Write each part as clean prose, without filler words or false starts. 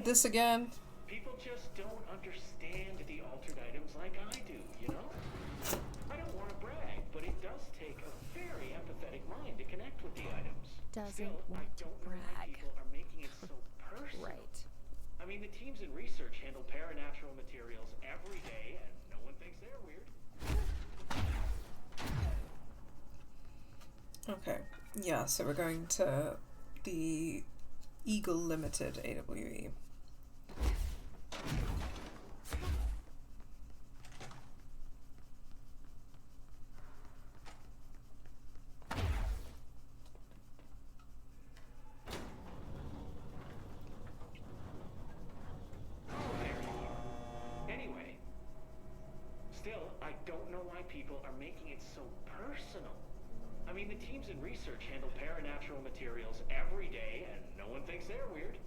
This again? People just don't understand the altered items like I do, you know? I don't want to brag, but it does take a very empathetic mind to connect with the items. Still, I don't know why people are making it so personal. Right. I mean, the teams in research handle paranatural materials every day, and no one thinks they're weird. Okay. Yeah, so we're going to the Eagle Limited AWE. Anyway, still, I don't know why people are making it so personal. I mean, the teams in research handle paranatural materials every day, and no one thinks they're weird.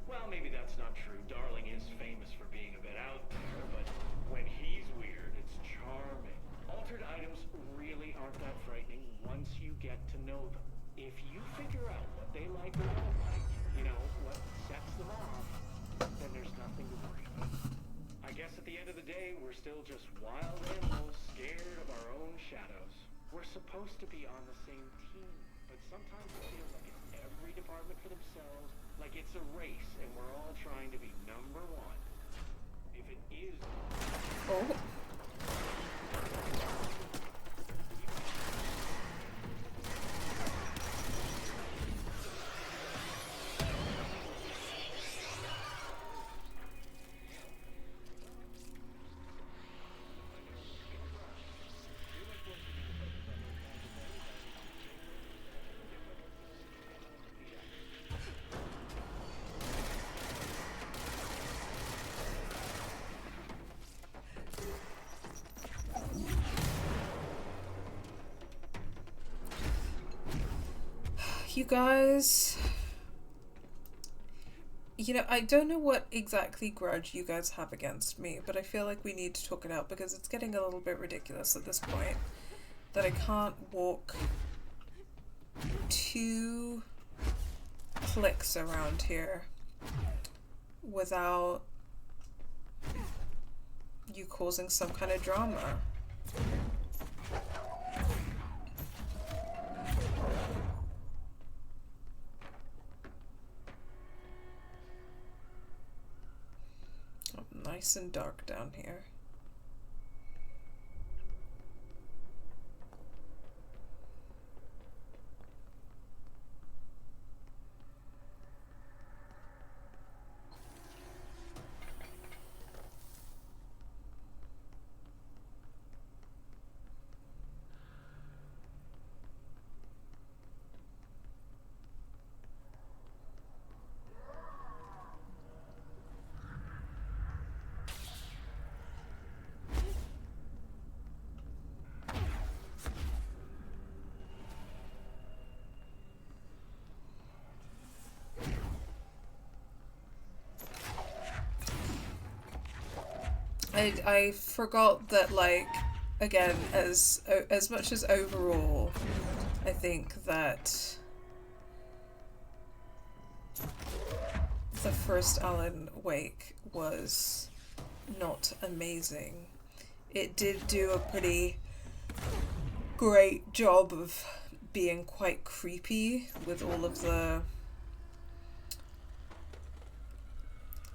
Well, maybe that's not true. Darling is famous for being a bit out there, but when he's weird, it's charming. Altered items really aren't that frightening once you get to know them. If you figure out what they like or don't like, you know, what sets them off, then there's nothing to worry about. I guess at the end of the day, we're still just wild animals scared of our own shadows. We're supposed to be on the same team, but sometimes it feels like it's every department for themselves, like it's a race and we're all trying to be number one. If it is... Oh. You guys, you know, I don't know what exactly grudge you guys have against me, but I feel like we need to talk it out because it's getting a little bit ridiculous at this point that I can't walk 2 clicks around here without you causing some kind of drama. Nice and dark down here. I forgot that, like, again, as much as overall I think that the first Alan Wake was not amazing, it did do a pretty great job of being quite creepy with all of the,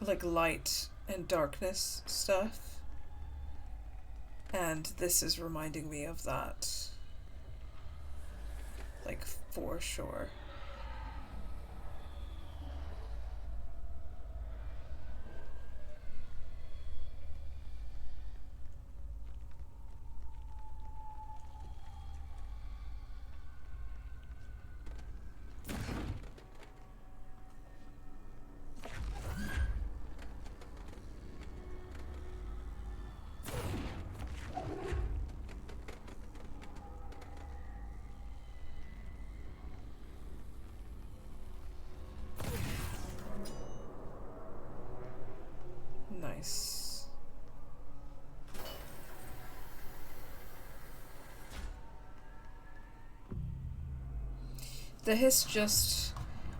like, light and darkness stuff. And this is reminding me of that, like, for sure. Nice. The hiss just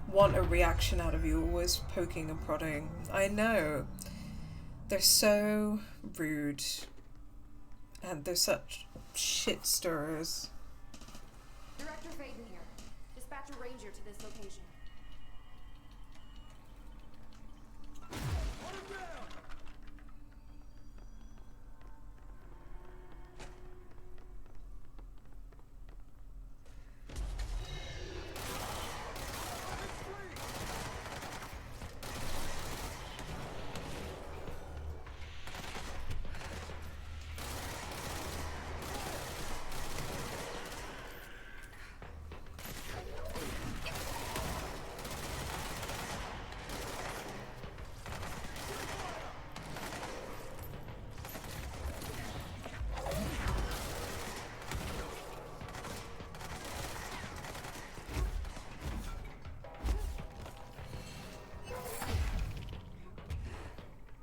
want a reaction out of you, always poking and prodding. I know. They're so rude. And they're such shit stirrers. Director Faden here. Dispatch a ranger to this location. Put him down!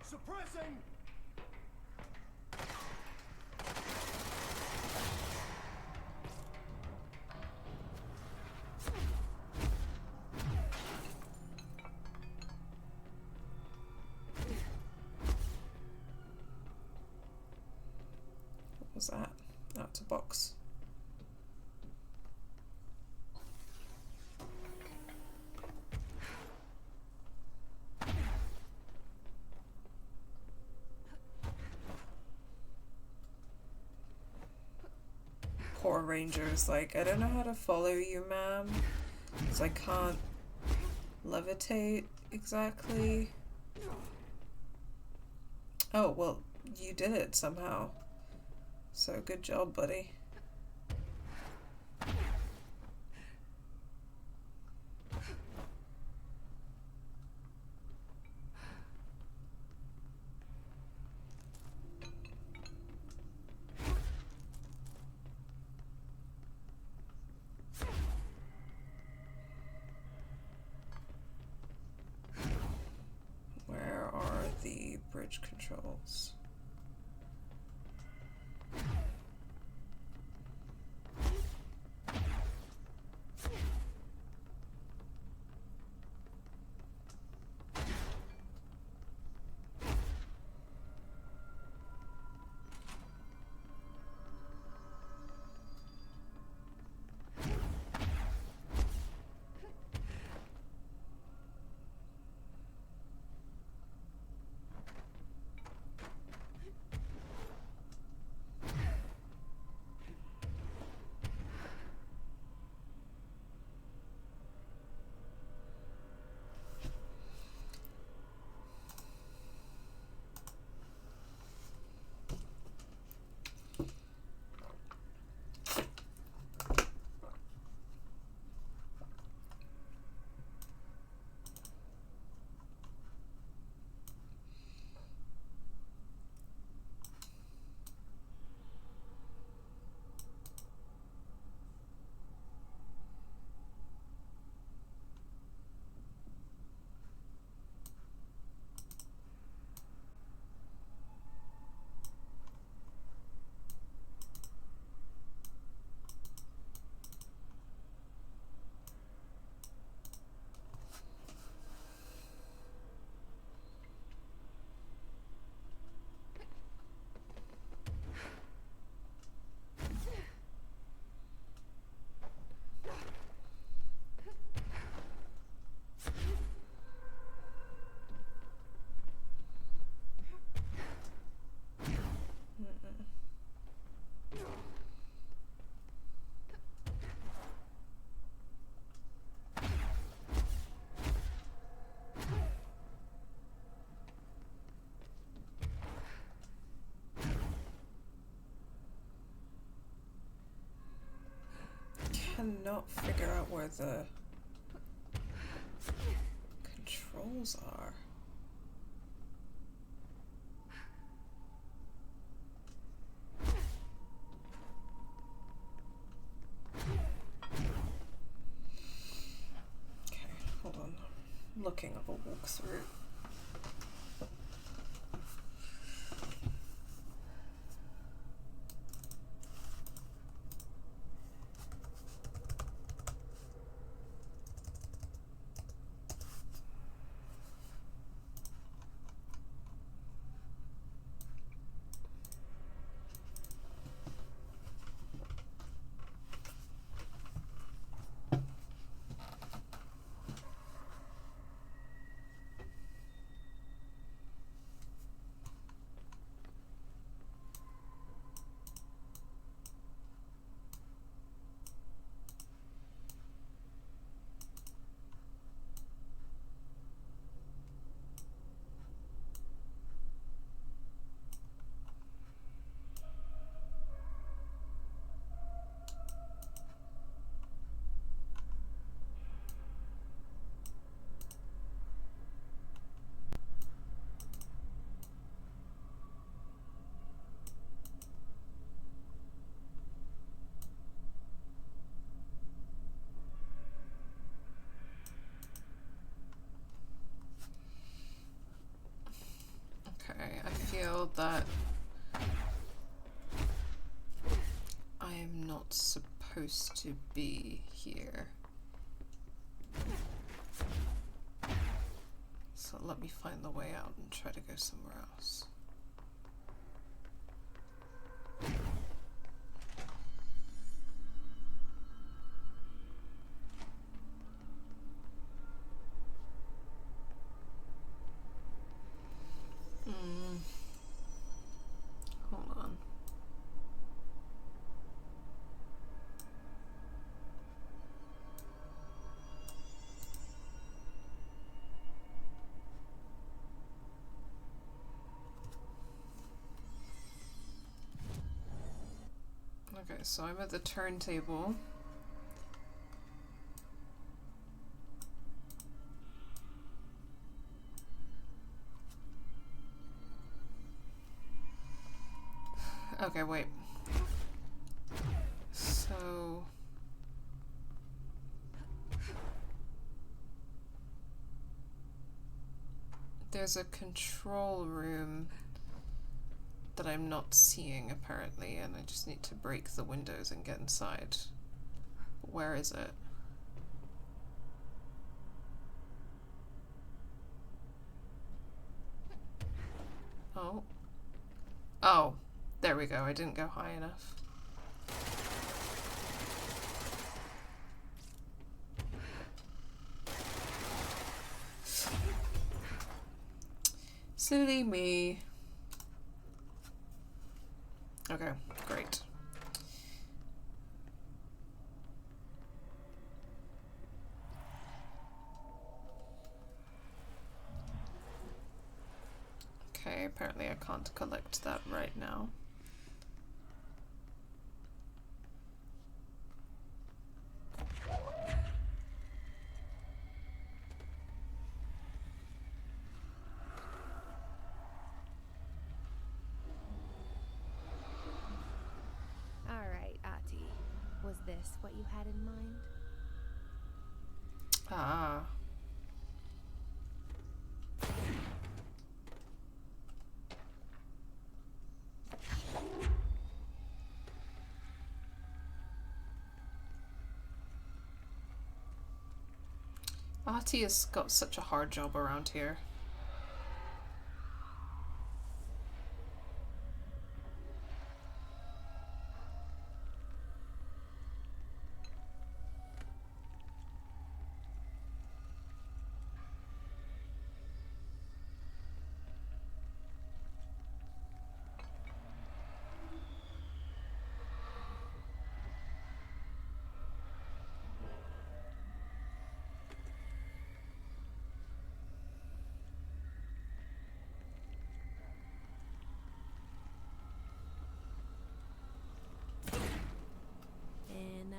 Suppressing! What was that? Oh, it's a box. Poor ranger's like, I don't know how to follow you, ma'am, because I can't levitate exactly. Oh, well, you did it somehow. So good job, buddy. Where are the bridge controls? Cannot figure out where the controls are. Okay, hold on. I'm looking up a walkthrough. world that I am not supposed to be here. So let me find the way out and try to go somewhere else. Hold on. Okay, so I'm at the turntable. Okay, wait. So... there's a control room that I'm not seeing, apparently, and I just need to break the windows and get inside. Where is it? Oh. Oh. There we go. I didn't go high enough. Silly me. Okay, great. Okay, apparently I can't collect that right now. Was this what you had in mind? Ah. Artie has got such a hard job around here.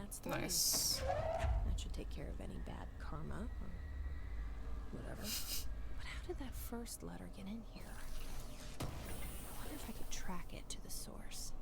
That's three. Nice. That should take care of any bad karma or whatever. But how did that first letter get in here? I wonder if I could track it to the source.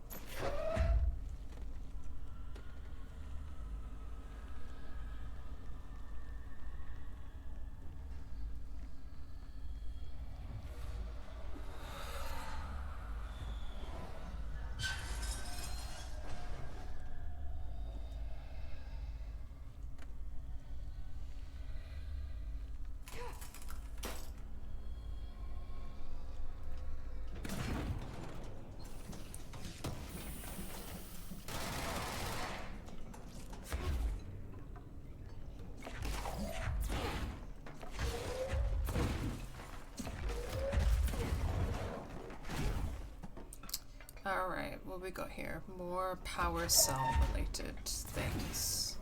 Alright, what we got here? More power cell related things.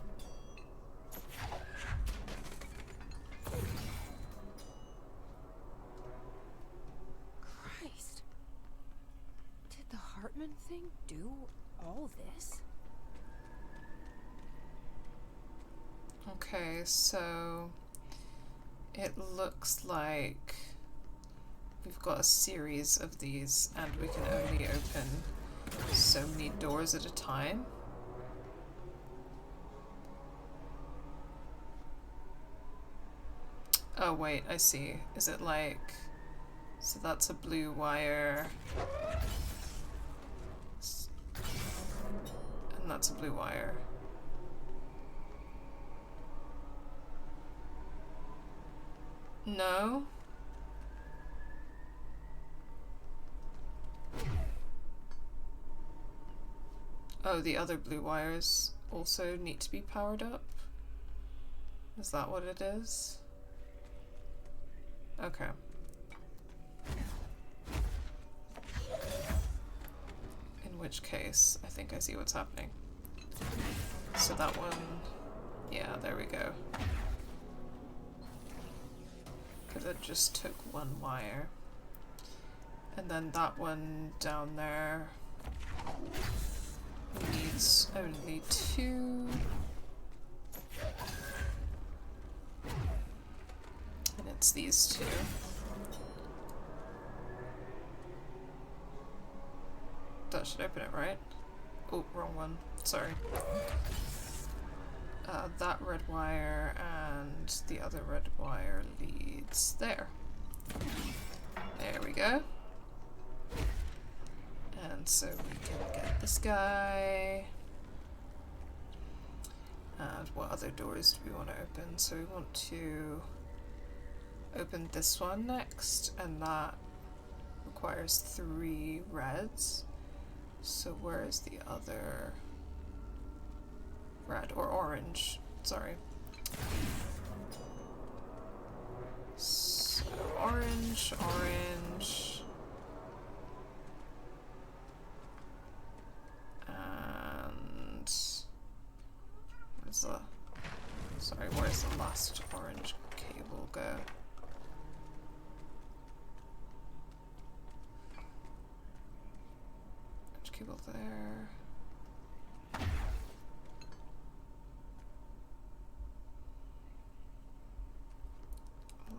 Christ. Did the Hartman thing do all this? Okay, so it looks like we've got a series of these and we can only open so many doors at a time. Oh wait, I see. Is it like So that's a blue wire. And that's a blue wire. No? Oh, the other blue wires also need to be powered up? Is that what it is? Okay. In which case, I think I see what's happening. So that one... Yeah, there we go. Because it just took one wire. And then that one down there needs only 2. And it's these 2. That should open it, right? Oh, wrong one. Sorry. That red wire and the other red wire leads there. There we go. And so we can get this guy. And what other doors do we want to open? So we want to open this one next, and that requires 3 reds. So where is the other red or orange? Sorry. So orange, orange. And where's the... Sorry, where's the last orange cable go? Orange cable there.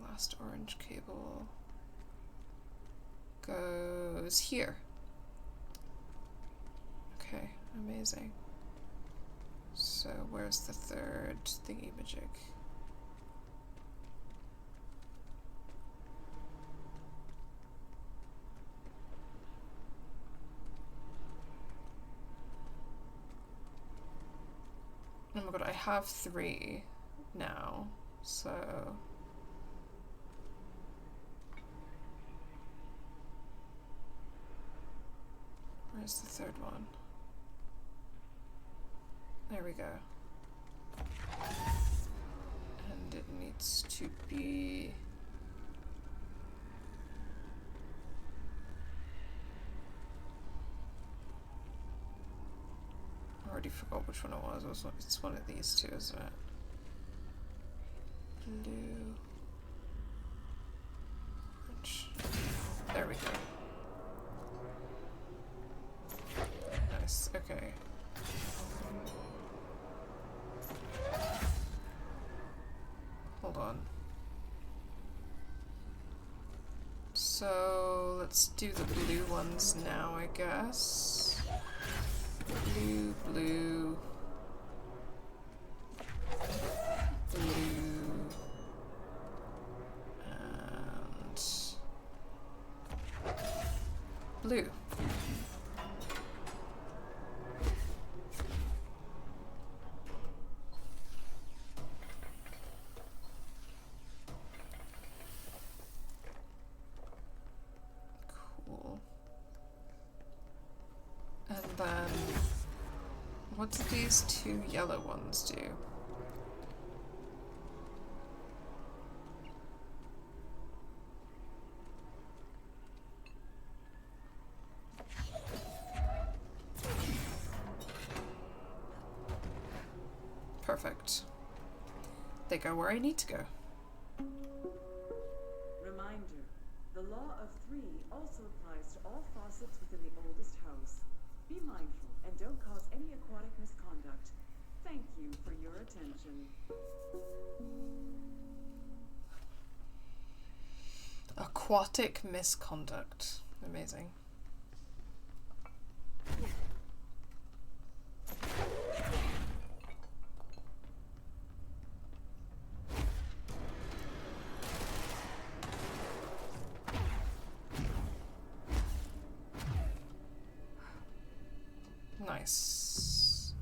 Last orange cable goes here. Okay, amazing. So where's the third thingy-majig? Oh my god, I have 3 now, so... Where's the third one? There we go. And it needs to be... I already forgot which one it was. It's one of these 2, isn't it? Blue... Orange. There we go. Nice, okay. Hold on. So let's do the blue ones now, I guess. Blue, blue, blue, and blue. What do these 2 yellow ones do? Perfect. They go where I need to go. Reminder, the law of 3 also applies to all faucets within the oldest house. Be mindful and don't cause any aquatic misconduct. Thank you for your attention. Aquatic misconduct. Amazing. Nice.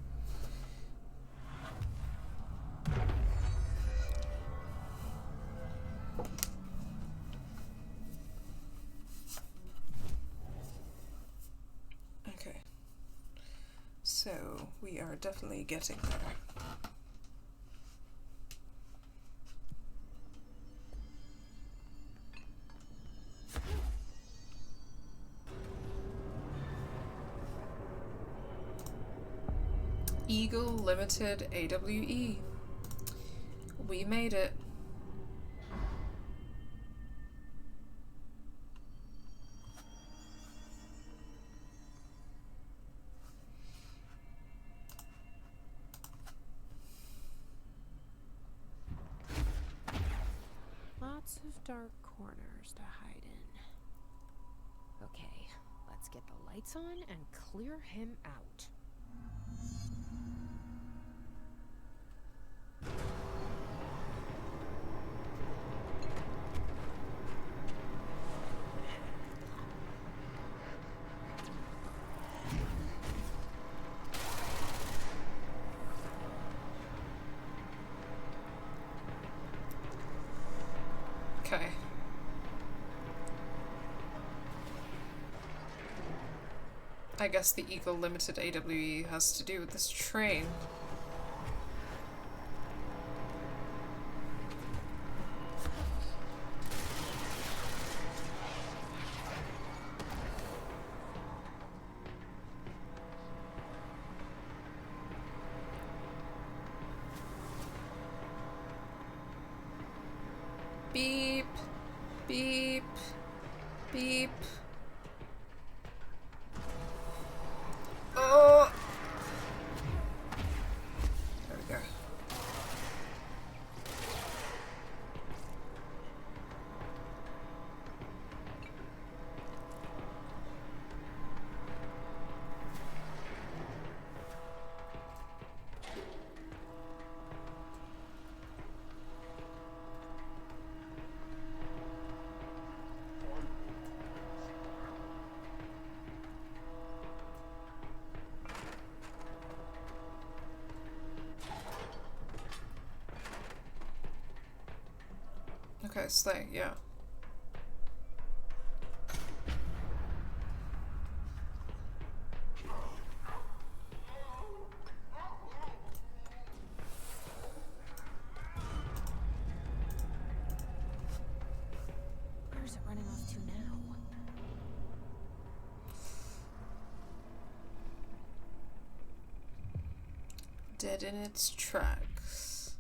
Okay. So, we are definitely getting there. Eagle Limited AWE. We made it. Lots of dark corners to hide in. Okay, let's get the lights on and clear him out. Okay. I guess the Eagle Limited AWE has to do with this train. Beep, beep, beep. Oh! There we go. Okay, stay, yeah. Where's it running off to now? Dead in its tracks.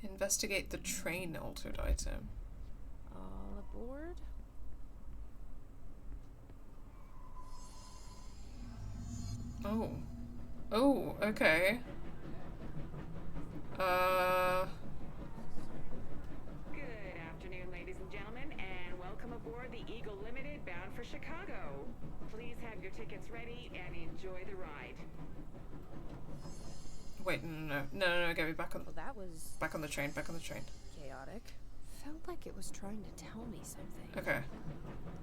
Investigate the train altered item. All aboard? Oh. Oh, okay. Good afternoon, ladies and gentlemen, and welcome aboard the Eagle Limited bound for Chicago. Please have your tickets ready and enjoy the ride. Wait, no, get me back on Well, that was back on the train, back on the train. chaotic. Felt like it was trying to tell me something. Okay.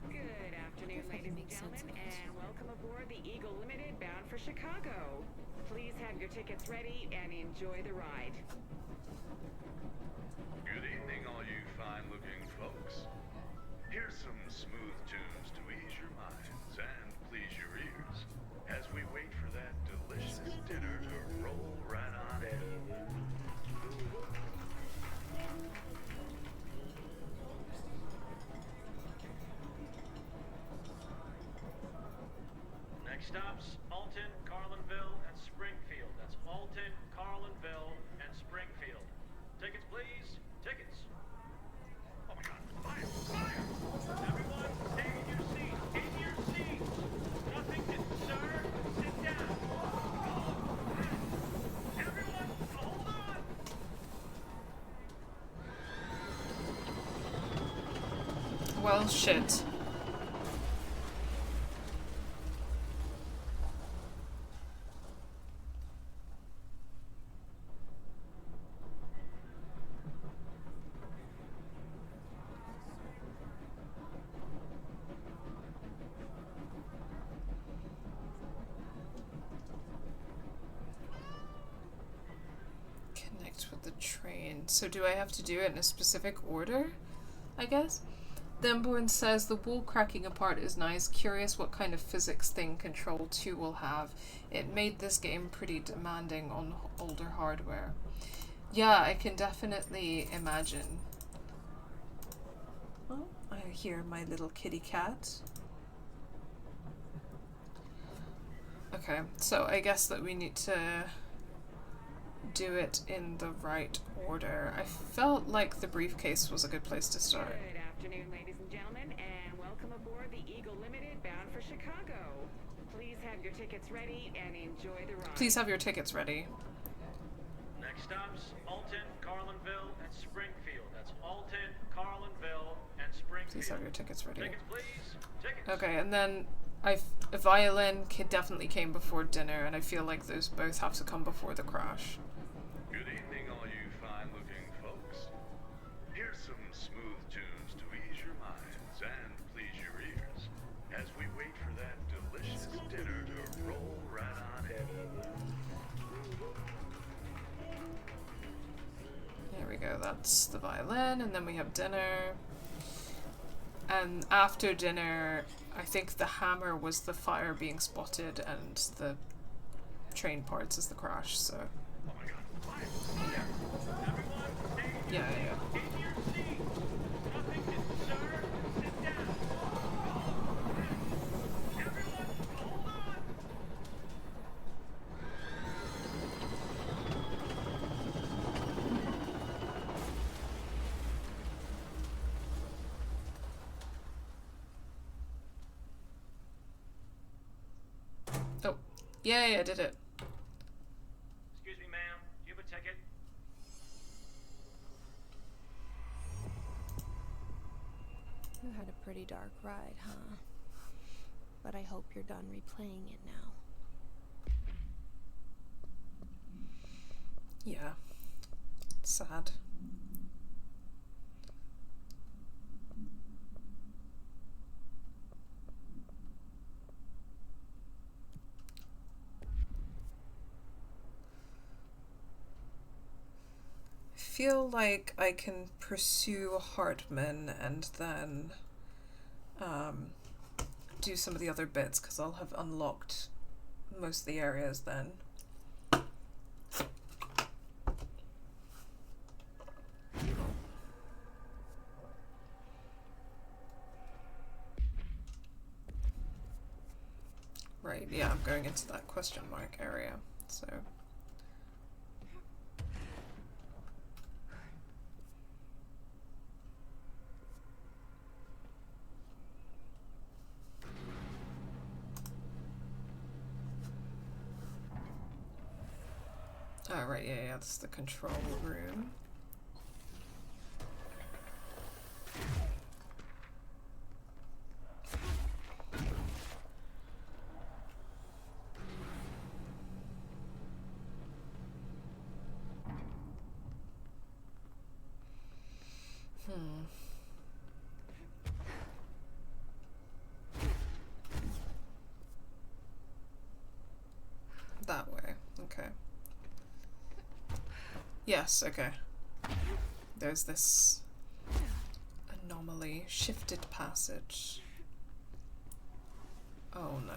Good afternoon, If I ladies can and make sense gentlemen, of it. and welcome aboard the Eagle Limited bound for Chicago. Please have your tickets ready and enjoy the ride. Good evening, all you fine-looking folks. Here's some smooth tunes to ease your minds and please your ears as we wait for that delicious dinner to roll right on in. Next stops, Alton, Carlinville, and Springfield. That's Alton, Carlinville, and Springfield. Tickets, please. Tickets. Oh my God! Fire! Fire! Everyone, stay in your seats. In your seats. Nothing to sir. Sit down. Everyone, hold on. Well, shit. the train. So do I have to do it in a specific order, I guess? Denborn says the wall cracking apart is nice. Curious what kind of physics thing Control 2 will have. It made this game pretty demanding on older hardware. Yeah, I can definitely imagine. Oh, I hear my little kitty cat. Okay, so I guess that we need to do it in the right order. I felt like the briefcase was a good place to start. Good afternoon, ladies and gentlemen, and welcome aboard the Eagle Limited bound for Chicago. Please have your tickets ready and enjoy the ride. Please have your tickets ready. Next stops, Alton, Carlinville, and Springfield. That's Alton, Carlinville, and Springfield. Please have your tickets ready. Tickets, please. Tickets. Okay, and then a violin definitely came before dinner, and I feel like those both have to come before the crash. Good evening, all you fine-looking folks. Here's some smooth tunes to ease your minds and please your ears as we wait for that delicious dinner to roll right on in. There we go, that's the violin, and then we have dinner. And after dinner, I think the hammer was the fire being spotted, and the train parts is the crash, so... Oh my god, fire! Fire! Everyone, stay Yeah. in your seats. Nothing to sir. Sit down. Everyone, hold on. Oh, yay, I did it. Excuse me, ma'am. Do you have a ticket? You had a pretty dark ride, huh? But I hope you're done replaying it now. Yeah. Sad. I feel like I can pursue Hartman and then do some of the other bits, because I'll have unlocked most of the areas then. Right, yeah, I'm going into that question mark area, so... Oh, right, yeah, that's the control room. That way, okay. Yes, okay. There's this anomaly, shifted passage. Oh no.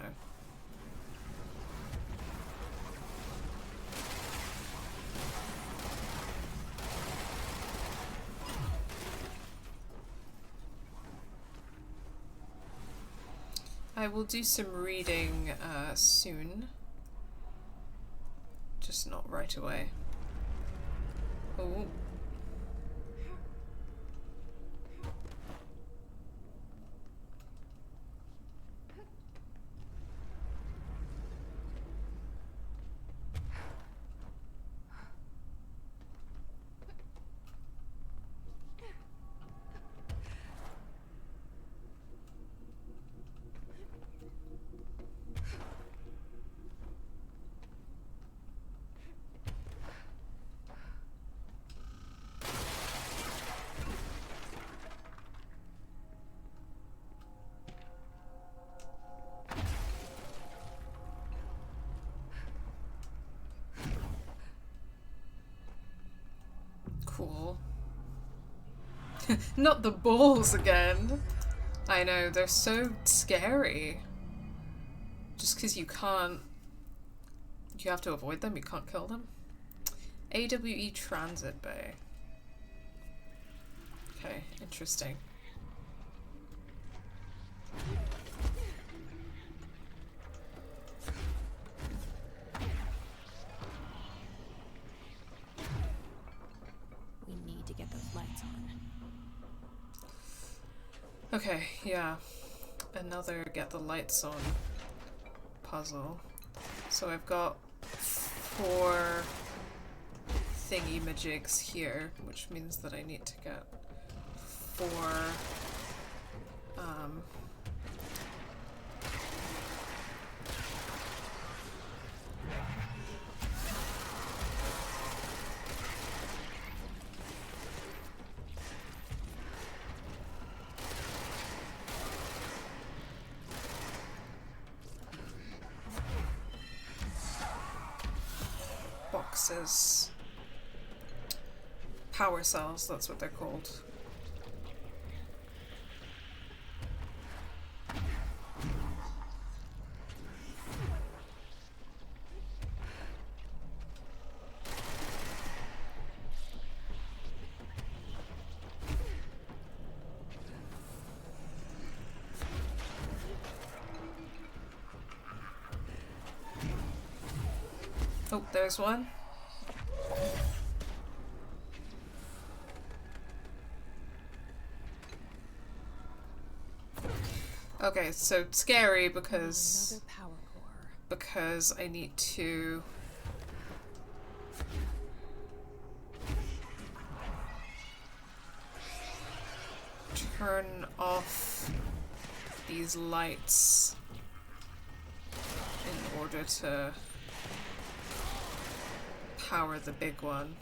I will do some reading soon. Just not right away. Oh. Cool. Not the balls again. I know, they're so scary. Just because you can't... You have to avoid them, you can't kill them. AWE Transit Bay. Okay, interesting. We need to get those lights on. Okay, yeah. Another get the lights on puzzle. So I've got 4 thingy-majigs here, which means that I need to get 4 boxes. Power cells, that's what they're called. Oh, there's one. Okay, so it's scary because Another power core. because I need to turn off these lights in order to power the big one.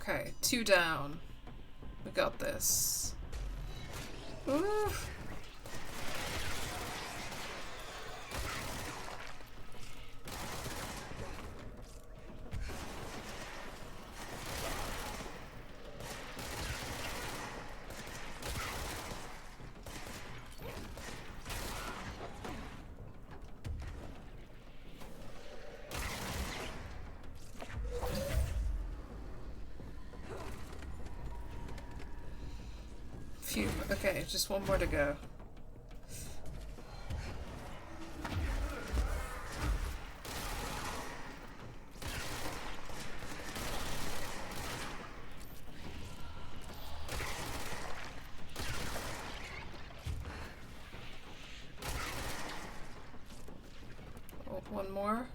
Okay, 2 down. We got this. Ooh. Phew. Okay, just one more to go. Oh, one more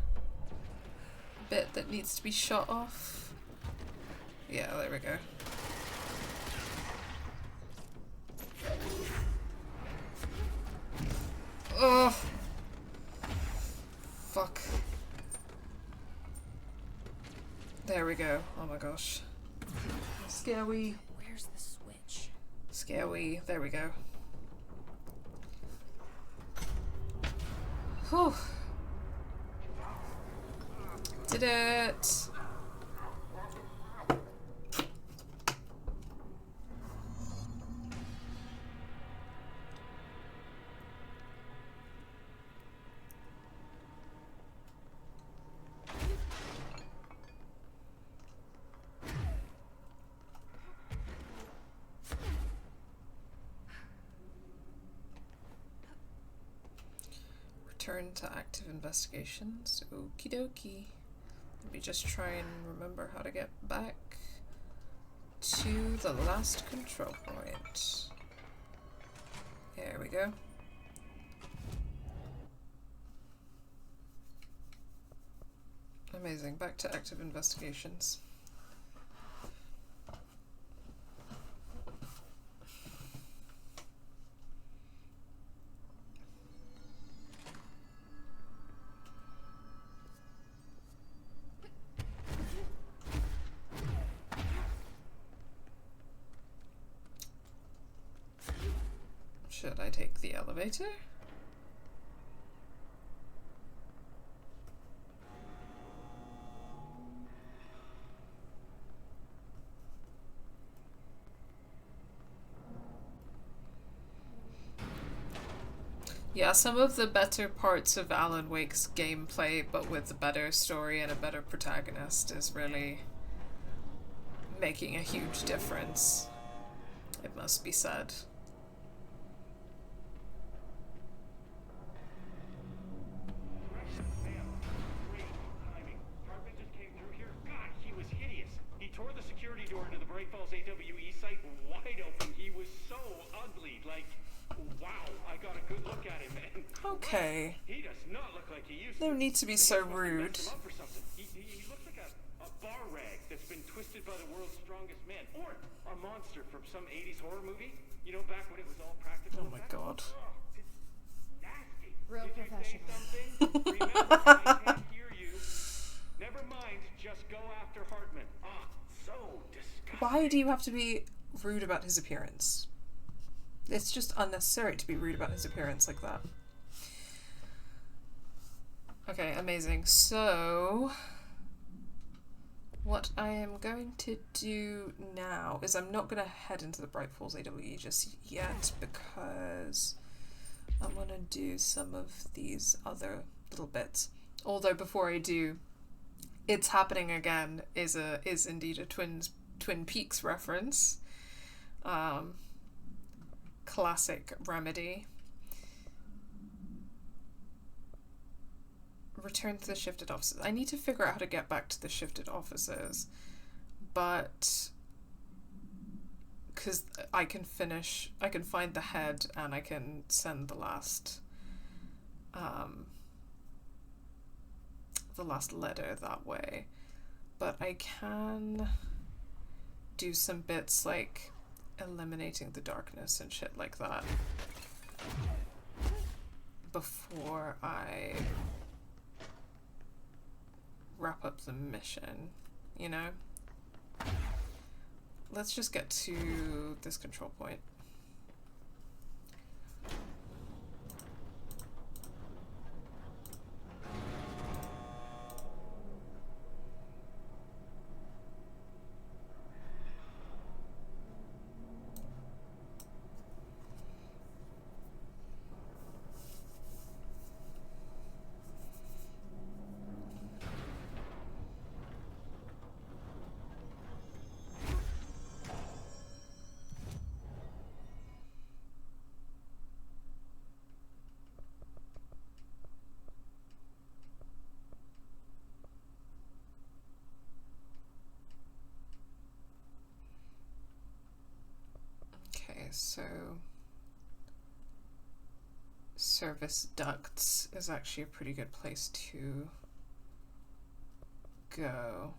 bit that needs to be shot off. Yeah, there we go. Oh, fuck. There we go. Oh my gosh. Scary. Where's the switch? Scary. There we go. Whew. Did it. Return to active investigations. Okie dokie. Let me just try and remember how to get back to the last control point. There we go. Amazing. Back to active investigations. Should I take the elevator? Yeah, some of the better parts of Alan Wake's gameplay, but with a better story and a better protagonist, is really making a huge difference, it must be said. Hartman just came through here. God, he was hideous. He tore the security door into the Bright Falls AWE site wide open. He was so ugly. Like, wow, I got a good look at him, man. Okay. He does not look like he used to. No need to be so rude. He looks like a bar rag that's been twisted by the world's strongest man. Or a monster from some 80s horror movie. You know, back when it was all practical. Oh my god. Oh, it's nasty. Real Did you say professional. something? Remember, I can't hear you. Never mind, just go after Hartman. Ah, so disgusting. Why do you have to be rude about his appearance? It's just unnecessary to be rude about his appearance like that. Okay, amazing. So, what I am going to do now is I'm not going to head into the Bright Falls AWE just yet because I want to do some of these other little bits. Although before I do, It's Happening Again is indeed a Twin Peaks reference. Classic remedy. Return to the shifted offices. I need to figure out how to get back to the shifted offices, but because I can find the head and I can send the last letter that way, but I can do some bits like eliminating the darkness and shit like that before I wrap up the mission, you know? Let's just get to this control point. So service ducts is actually a pretty good place to go,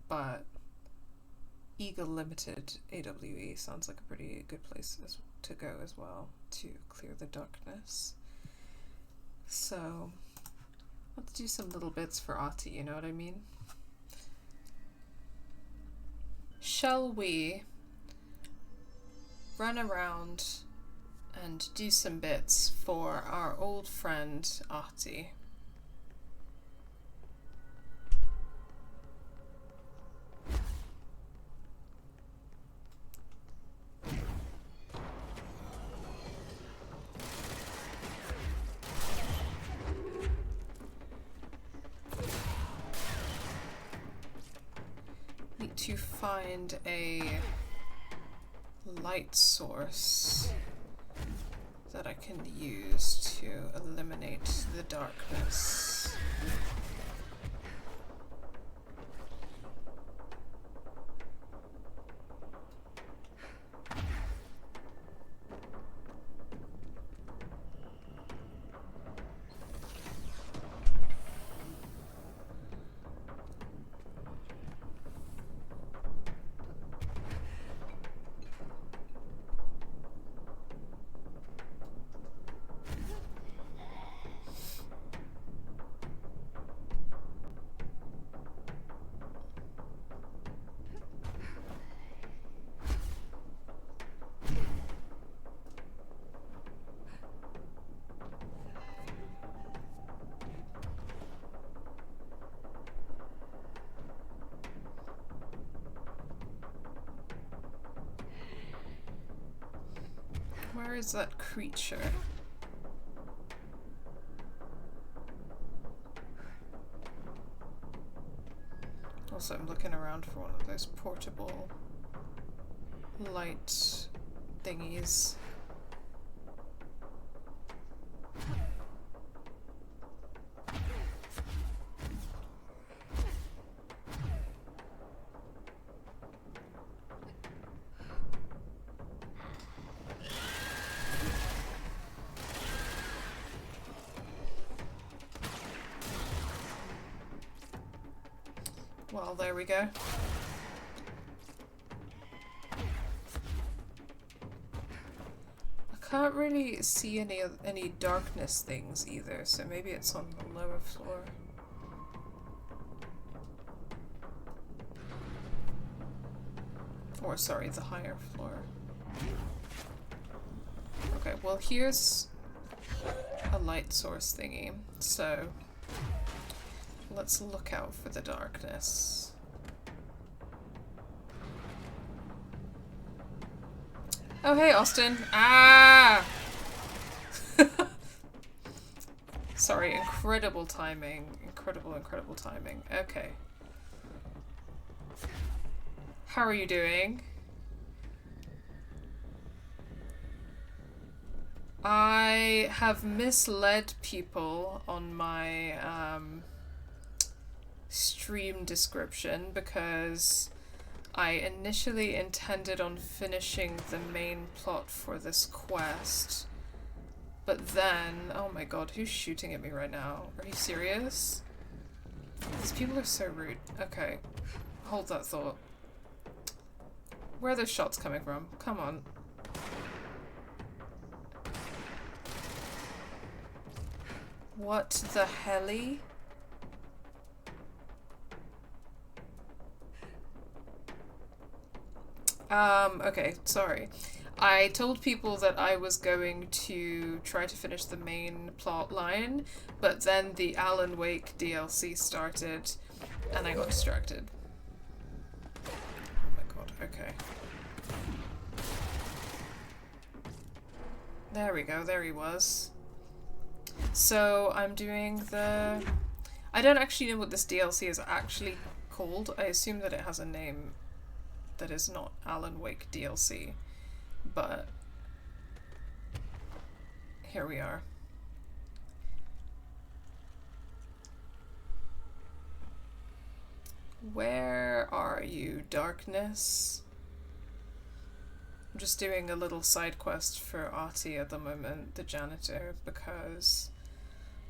but Eagle Limited AWE sounds like a pretty good place to go as well to clear the darkness. So let's do some little bits for Ahti, you know what I mean? Shall we run around and do some bits for our old friend Ahti? Need to find a light source that I can use to eliminate the darkness. Where is that creature? Also, I'm looking around for one of those portable light thingies. Well, there we go. I can't really see any darkness things either, so maybe it's on the lower floor. Or sorry, the higher floor. Okay, well here's a light source thingy, so let's look out for the darkness. Oh hey Austin! Ah! Sorry, incredible timing. Incredible timing. Okay. How are you doing? I have misled people on my stream description because I initially intended on finishing the main plot for this quest, but then, oh my god, who's shooting at me right now? Are you serious? These people are so rude. Okay, hold that thought. Where are those shots coming from? Come on. What the helly? Okay, sorry. I told people that I was going to try to finish the main plot line, but then the Alan Wake DLC started, and I got distracted. Oh my god, okay. There we go, there he was. So, I'm doing the... I don't actually know what this DLC is actually called. I assume that it has a name that is not Alan Wake DLC, but here we are. Where are you, darkness? I'm just doing a little side quest for Artie at the moment, the janitor, because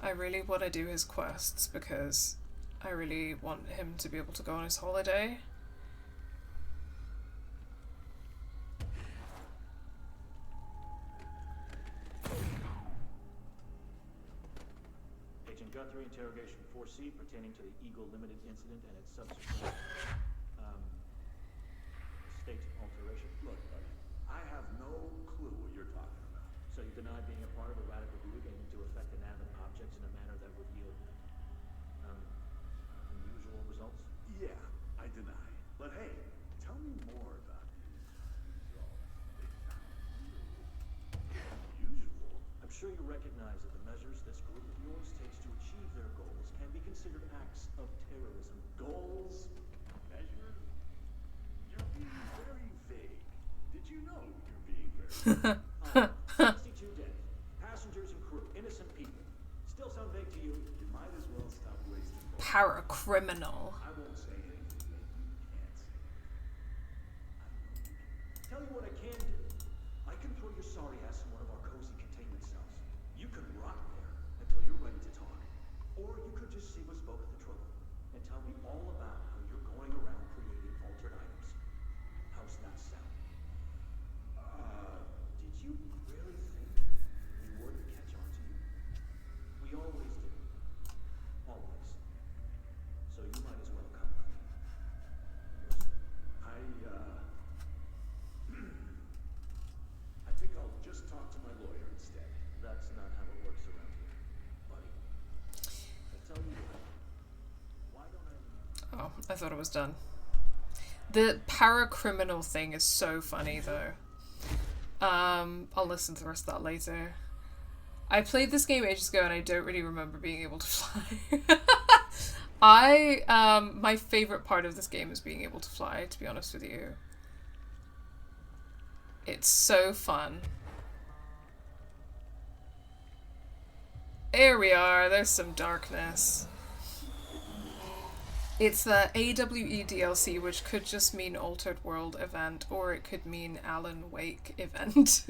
I really want to do his quests, because I really want him to be able to go on his holiday. Agent Guthrie, interrogation 4C pertaining to the Eagle Limited incident and its subsequent state alteration. Look, buddy, I have no clue what you're talking about. So you deny being a part of a radical group aiming to affect inanimate objects in a manner that would yield unusual results? Yeah, I deny. But hey, tell me more about unusual. I'm sure you recognize that the measures this group of yours takes to achieve their goals can be considered acts of terrorism. Goals? Measures? You're being very vague. Did you know you're being very vague? 62 dead. Passengers and crew. Innocent people. Still sound vague to you? You might as well stop wasting words. Paracriminal. I won't say anything that you can't say. Tell you what I can do. I can throw your sorry ass in one of our cozy containment cells. You can rot there until you're ready to talk. Or you could just save us both the trouble and tell me all about how you're going around creating altered items. How's that sound? Did you really think we wouldn't catch on to you? We always do. Always. So you might as well come clean. I think I'll just talk to my lawyer instead. That's not how it works around here, buddy. I tell you what, why don't I... Oh, I thought it was done. The paracriminal thing is so funny though. I'll listen to the rest of that later. I played this game ages ago and I don't really remember being able to fly. My favorite part of this game is being able to fly, to be honest with you. It's so fun. There we are, there's some darkness. It's the AWE DLC, which could just mean Altered World event, or it could mean Alan Wake event,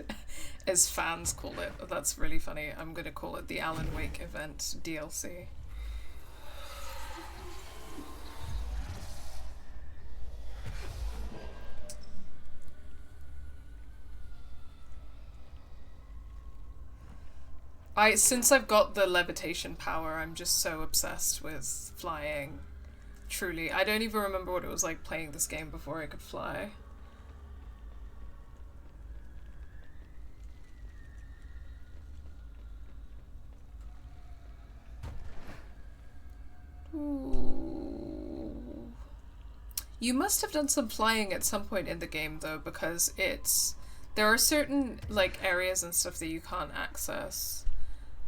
as fans call it. That's really funny. I'm gonna call it the Alan Wake event DLC. Since I've got the levitation power, I'm just so obsessed with flying. Truly. I don't even remember what it was like playing this game before I could fly. Ooh. You must have done some flying at some point in the game, though, because there are certain, like, areas and stuff that you can't access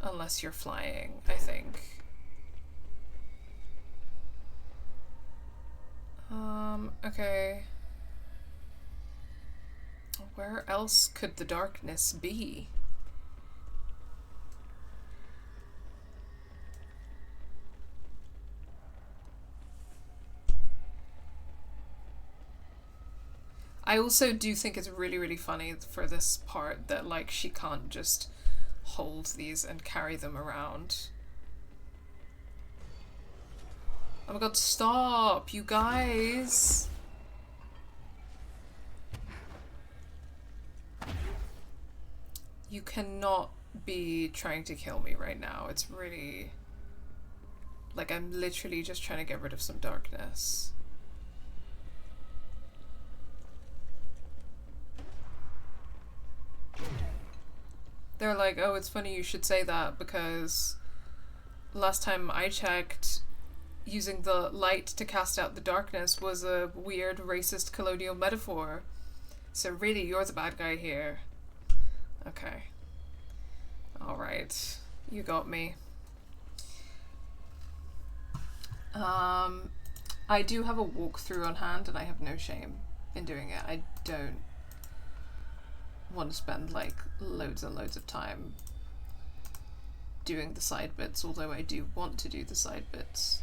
unless you're flying, I think. Okay. Where else could the darkness be? I also do think it's really, really funny for this part that, like, she can't just hold these and carry them around. Oh my god, stop, you guys! You cannot be trying to kill me right now. It's really... like, I'm literally just trying to get rid of some darkness. They're like, oh, it's funny you should say that because last time I checked, using the light to cast out the darkness was a weird racist colonial metaphor. So really, you're the bad guy here. Okay. Alright. You got me. I do have a walkthrough on hand and I have no shame in doing it. I don't want to spend like loads and loads of time doing the side bits, although I do want to do the side bits.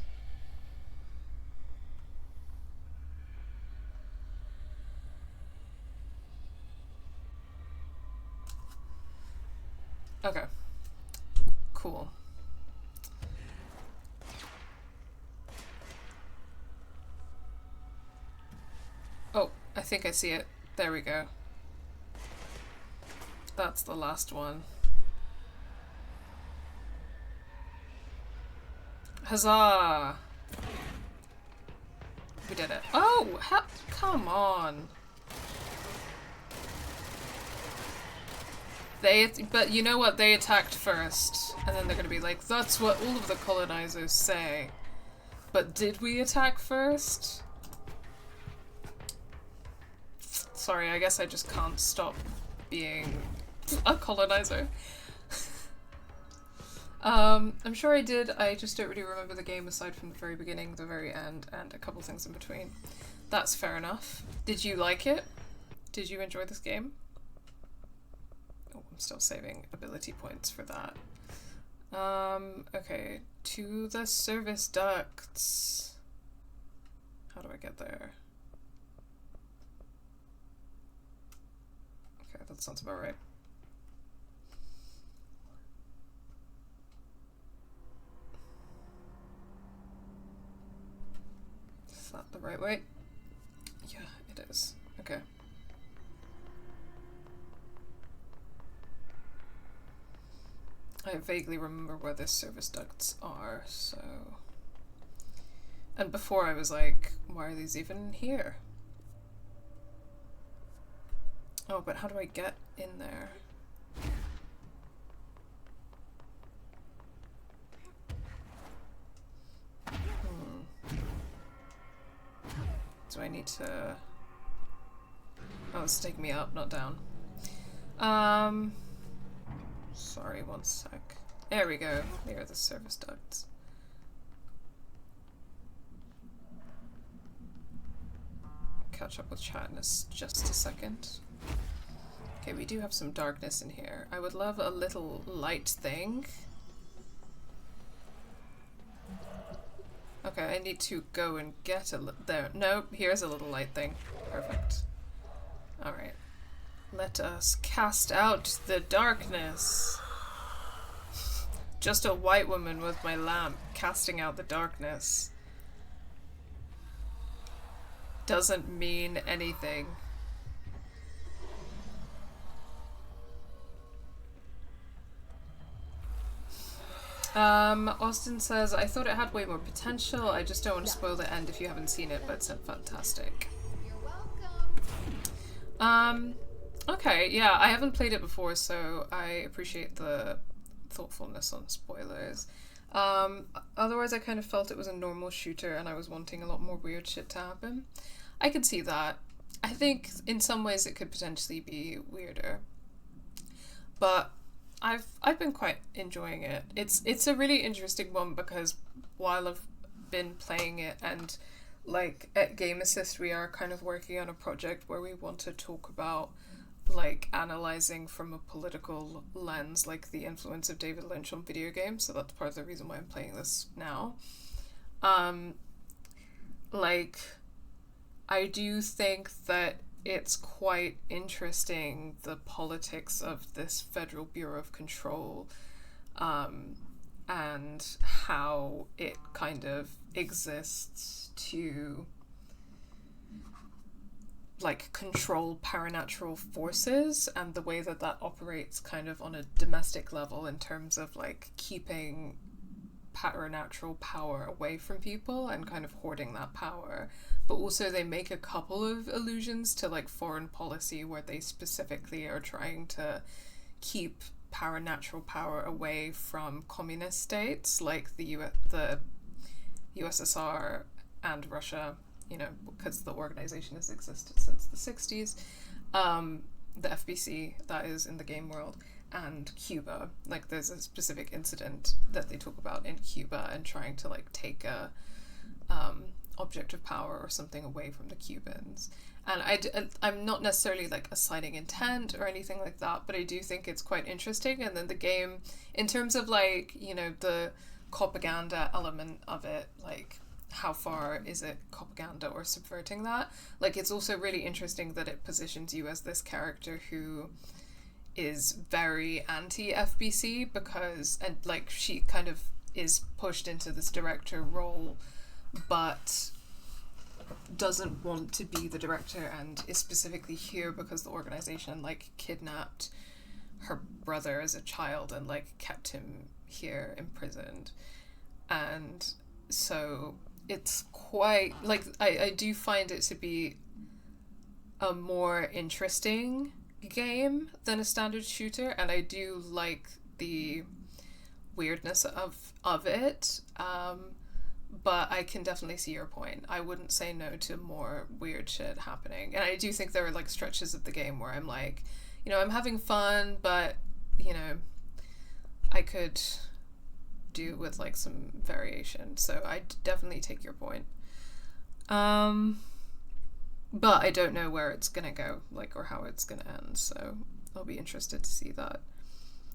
Okay. Cool. Oh, I think I see it. There we go. That's the last one. Huzzah! We did it. Oh! Come on! But you know what? They attacked first. And then they're gonna be like, that's what all of the colonizers say. But did we attack first? Sorry, I guess I just can't stop being a colonizer. I'm sure I did, I just don't really remember the game aside from the very beginning, the very end, and a couple things in between. That's fair enough. Did you like it? Did you enjoy this game? Oh, I'm still saving ability points for that. Okay, to the service ducts. How do I get there? Okay, that sounds about right. Is that the right way? Yeah, it is. Okay. I vaguely remember where the service ducts are, so... And before I was like, why are these even here? Oh, but how do I get in there? Do I need to... Oh, it's taking me up, not down. Sorry, one sec. There we go. Here are the service ducts. Catch up with chat in just a second. Okay, we do have some darkness in here. I would love a little light thing. Okay, I need to go and get there. Nope, here's a little light thing. Perfect. Alright. Let us cast out the darkness. Just a white woman with my lamp casting out the darkness. Doesn't mean anything. Austin says, I thought it had way more potential. I just don't want to spoil the end if you haven't seen it, but it's fantastic. You're welcome. Okay, yeah, I haven't played it before, so I appreciate the thoughtfulness on spoilers. Otherwise I kind of felt it was a normal shooter and I was wanting a lot more weird shit to happen. I could see that. I think in some ways it could potentially be weirder. But I've been quite enjoying it. It's a really interesting one because while I've been playing it and like at Game Assist we are kind of working on a project where we want to talk about like analyzing from a political lens like the influence of David Lynch on video games, so that's part of the reason why I'm playing this now. Like I do think that it's quite interesting, the politics of this Federal Bureau of Control, and how it kind of exists to like control paranatural forces, and the way that that operates kind of on a domestic level in terms of like keeping paranatural power away from people and kind of hoarding that power. But also they make a couple of allusions to like foreign policy where they specifically are trying to keep paranatural power away from communist states like the USSR and Russia, you know, because the organization has existed since the 60s. The FBC, that is in the game world, and Cuba. Like there's a specific incident that they talk about in Cuba and trying to like take a object of power or something away from the Cubans. And I'm not necessarily like assigning intent or anything like that, but I do think it's quite interesting. And then the game, in terms of like, you know, the propaganda element of it, like how far is it propaganda or subverting that? Like it's also really interesting that it positions you as this character who is very anti-FBC because, and like she kind of is pushed into this director role but doesn't want to be the director and is specifically here because the organization like kidnapped her brother as a child and like kept him here imprisoned. And so it's quite like I do find it to be a more interesting game than a standard shooter, and I do like the weirdness of it. But I can definitely see your point. I wouldn't say no to more weird shit happening. And I do think there are like stretches of the game where I'm like, you know, I'm having fun, but, you know, I could do with like some variation. So I definitely take your point. But I don't know where it's gonna go, like, or how it's gonna end. So I'll be interested to see that.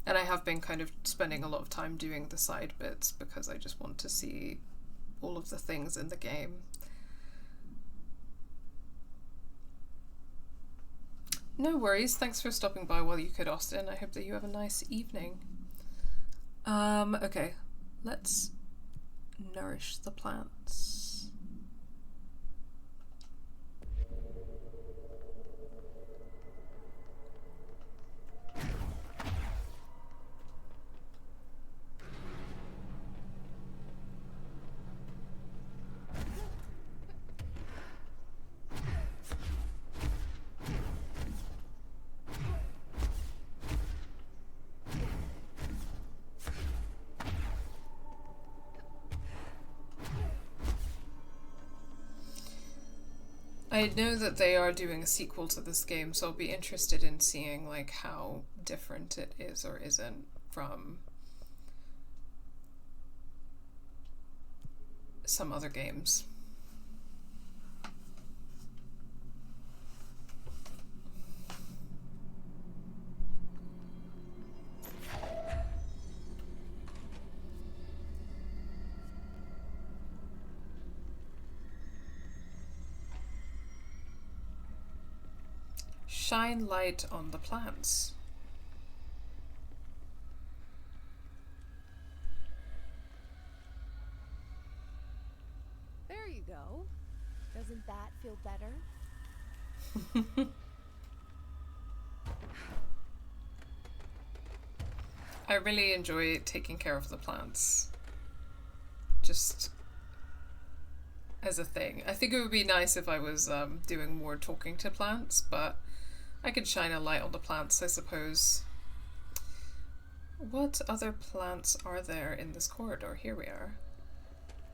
And I have been kind of spending a lot of time doing the side bits because I just want to see all of the things in the game. No worries. Thanks for stopping by while you could, Austin. I hope that you have a nice evening. Okay. Let's nourish the plants. I know that they are doing a sequel to this game, so I'll be interested in seeing like how different it is or isn't from some other games. Shine light on the plants. There you go. Doesn't that feel better? I really enjoy taking care of the plants. Just as a thing. I think it would be nice if I was doing more talking to plants, but I could shine a light on the plants, I suppose. What other plants are there in this corridor? Here we are.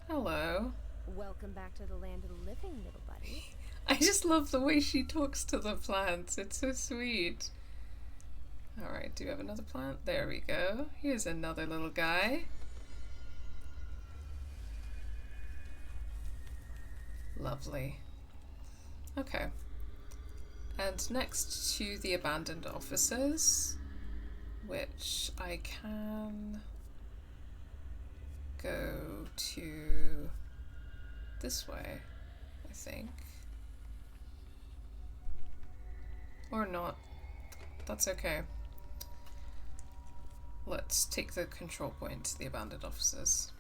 Hello. Welcome back to the land of the living, little buddy. I just love the way she talks to the plants. It's so sweet. Alright, do you have another plant? There we go. Here's another little guy. Lovely. Okay. And next to the abandoned offices, which I can go to this way, I think. Or not. That's okay. Let's take the control point to the abandoned offices.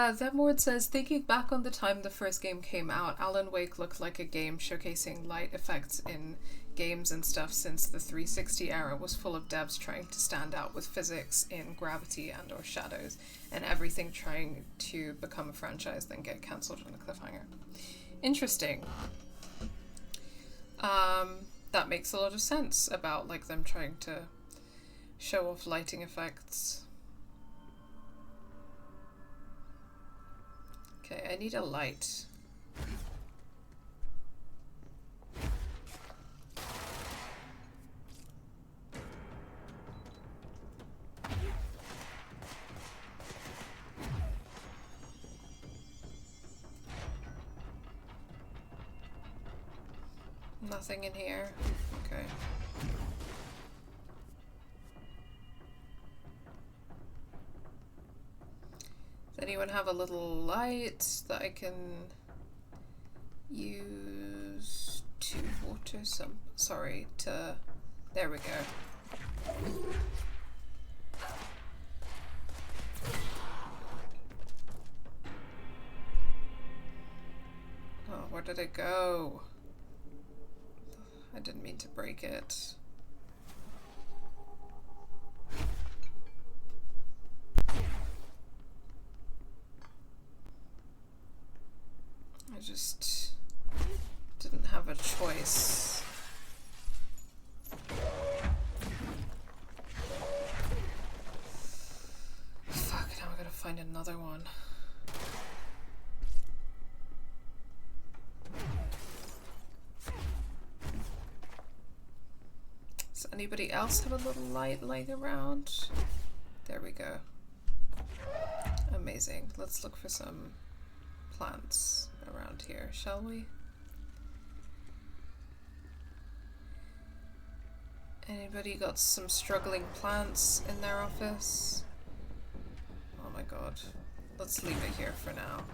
Themward says, thinking back on the time the first game came out, Alan Wake looked like a game showcasing light effects in games and stuff, since the 360 era was full of devs trying to stand out with physics in gravity and or shadows, and everything trying to become a franchise then get cancelled on a cliffhanger. Interesting. That makes a lot of sense about like them trying to show off lighting effects. Okay, I need a light. Nothing in here. Okay. Does anyone have a little light that I can use to water some? Sorry, to. There we go. Oh, where did it go? I didn't mean to break it. I just didn't have a choice. Fuck, now I gotta find another one. Does anybody else have a little light lying around? There we go. Amazing. Let's look for some plants around here, shall we? Anybody got some struggling plants in their office? Oh my god. Let's leave it here for now.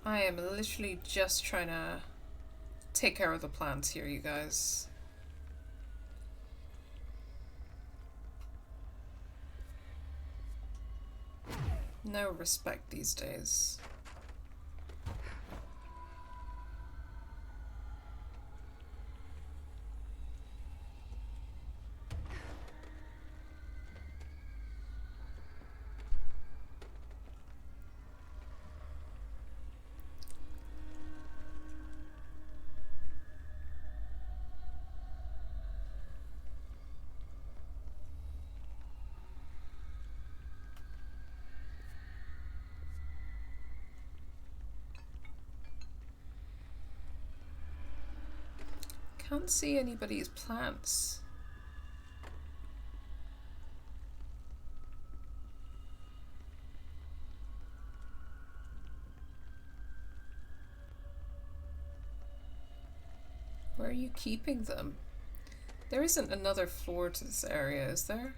I am literally just trying to take care of the plants here, you guys. No respect these days. Can't see anybody's plants. Where are you keeping them? There isn't another floor to this area, is there?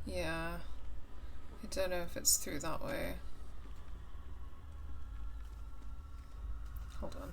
Yeah, I don't know if it's through that way. Hold on.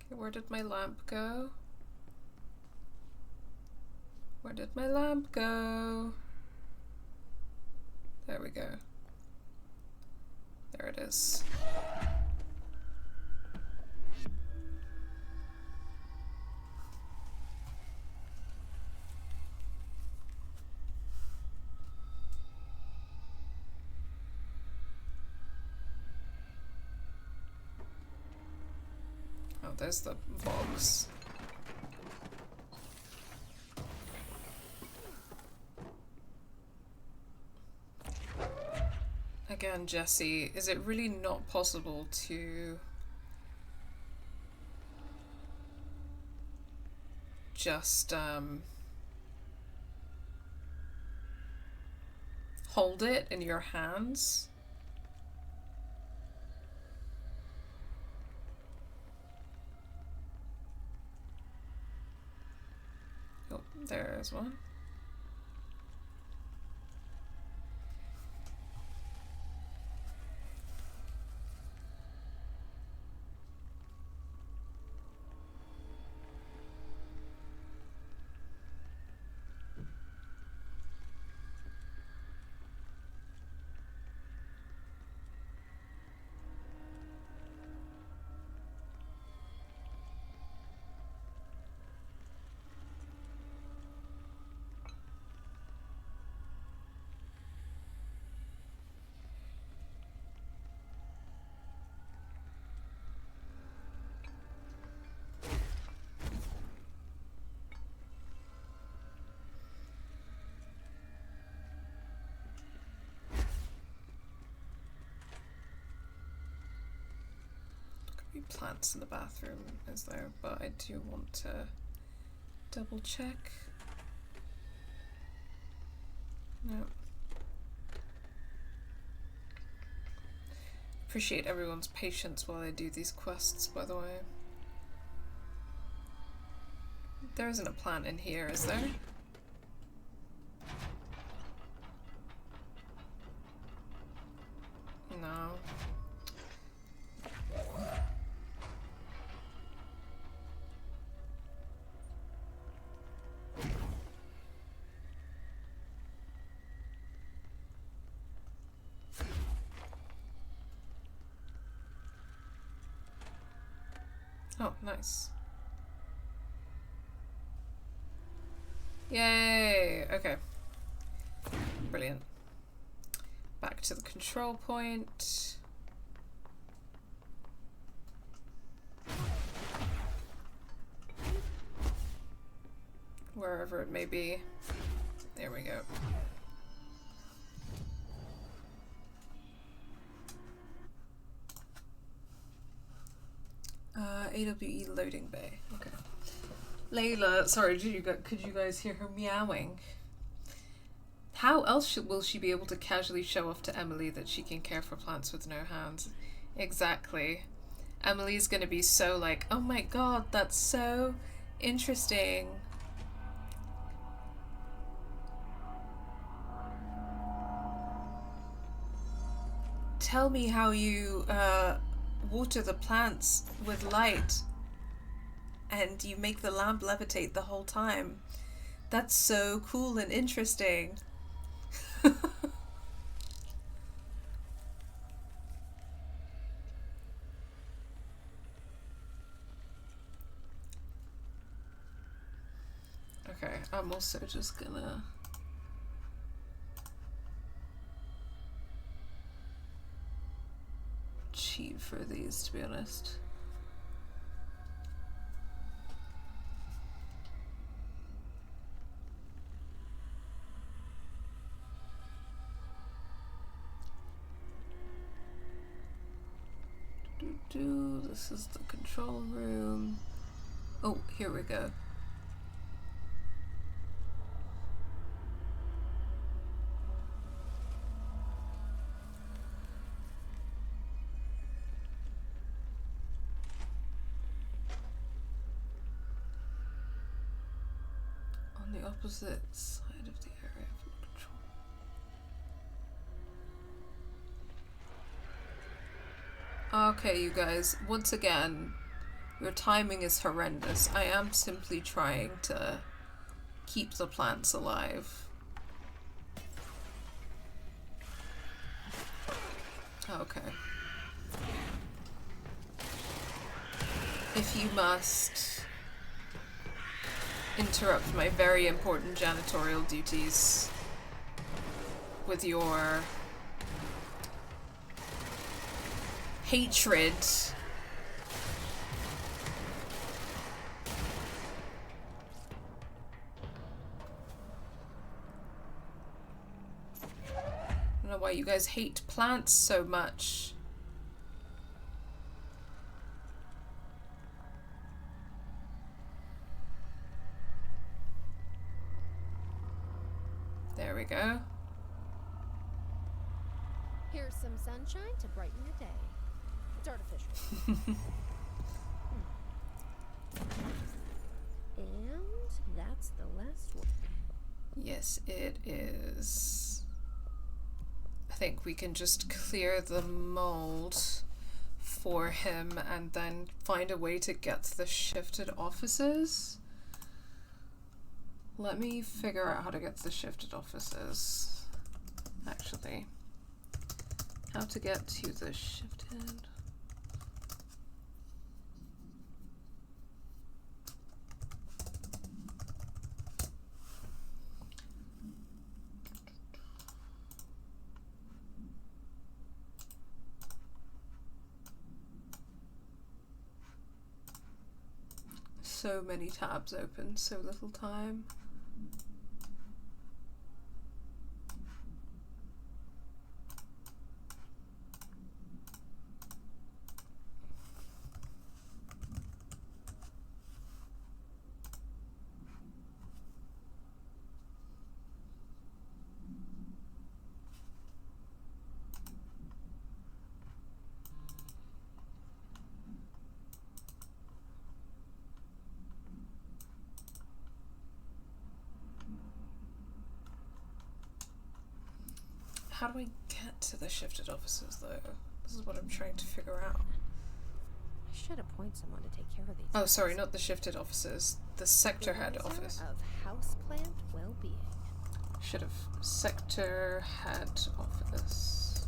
Where did my lamp go? Where did my lamp go? There we go. There it is. Oh, there's the box. Again, Jesse, is it really not possible to just hold it in your hands? Oh, there's one. Plants in the bathroom, is there? But I do want to double check. No. Appreciate everyone's patience while I do these quests, by the way. There isn't a plant in here, is there? No. Oh, nice. Yay! Okay. Brilliant. Back to the control point. Wherever it may be. There we go. AWE loading bay. Okay. Layla, sorry, could you guys hear her meowing? How else will she be able to casually show off to Emily that she can care for plants with no hands? Exactly. Emily's gonna be so like, oh my god, that's so interesting. Tell me how you water the plants with light and you make the lamp levitate the whole time. That's so cool and interesting. Okay, I'm also just gonna cheat for these, to be honest. This is the control room. Oh, here we go. On the opposite side of the area of control. Okay, you guys, once again, your timing is horrendous. I am simply trying to keep the plants alive. Okay. If you must interrupt my very important janitorial duties with your hatred. I don't know why you guys hate plants so much. There we go. Here's some sunshine to brighten your day. It's artificial. And that's the last one. Yes, it is. I think we can just clear the mold for him and then find a way to get the shifted offices. Let me figure out how to get the shifted offices. Actually, how to get to the shifted. So many tabs open, so little time. How do I get to the shifted offices, though? This is what I'm trying to figure out. I should appoint someone to take care of these. Oh, sorry, not the shifted offices. The sector head Advisor office. of houseplant well-being. Should have. Sector head office.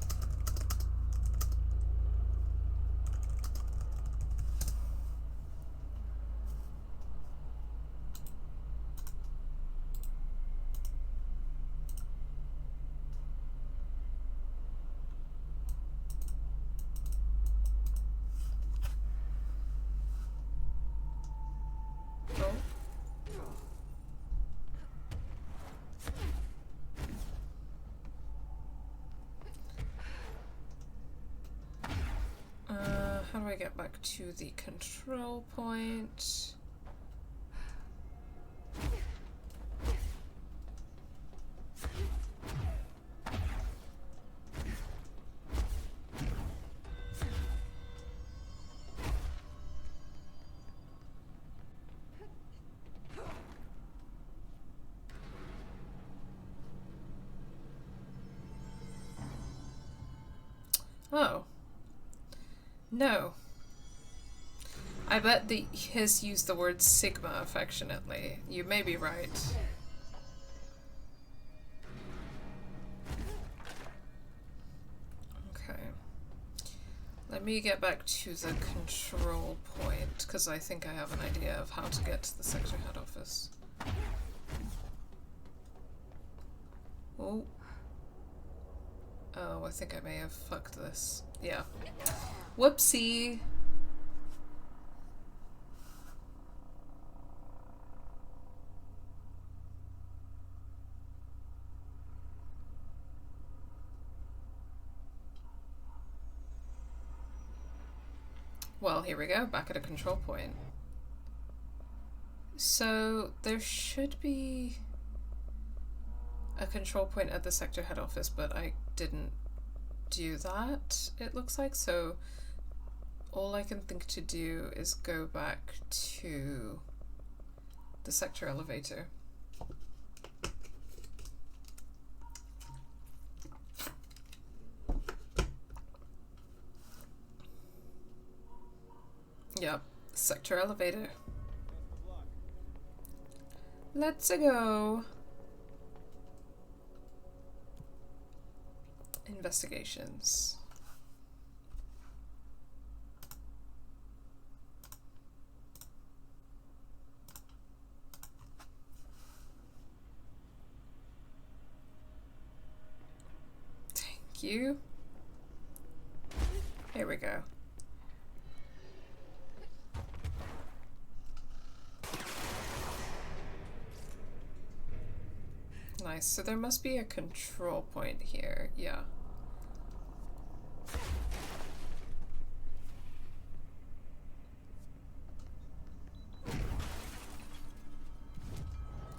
we get back to the control point. Oh. No. I bet his used the word Sigma affectionately. You may be right. Okay. Let me get back to the control point, because I think I have an idea of how to get to the sector head office. Oh. Oh, I think I may have fucked this. Yeah. Whoopsie! Well, here we go, back at a control point. So, there should be a control point at the sector head office, but I didn't do that, it looks like. So all I can think to do is go back to the sector elevator. Yep, sector elevator. Let's go. Investigations. Thank you. Here we go. Nice, so there must be a control point here, yeah.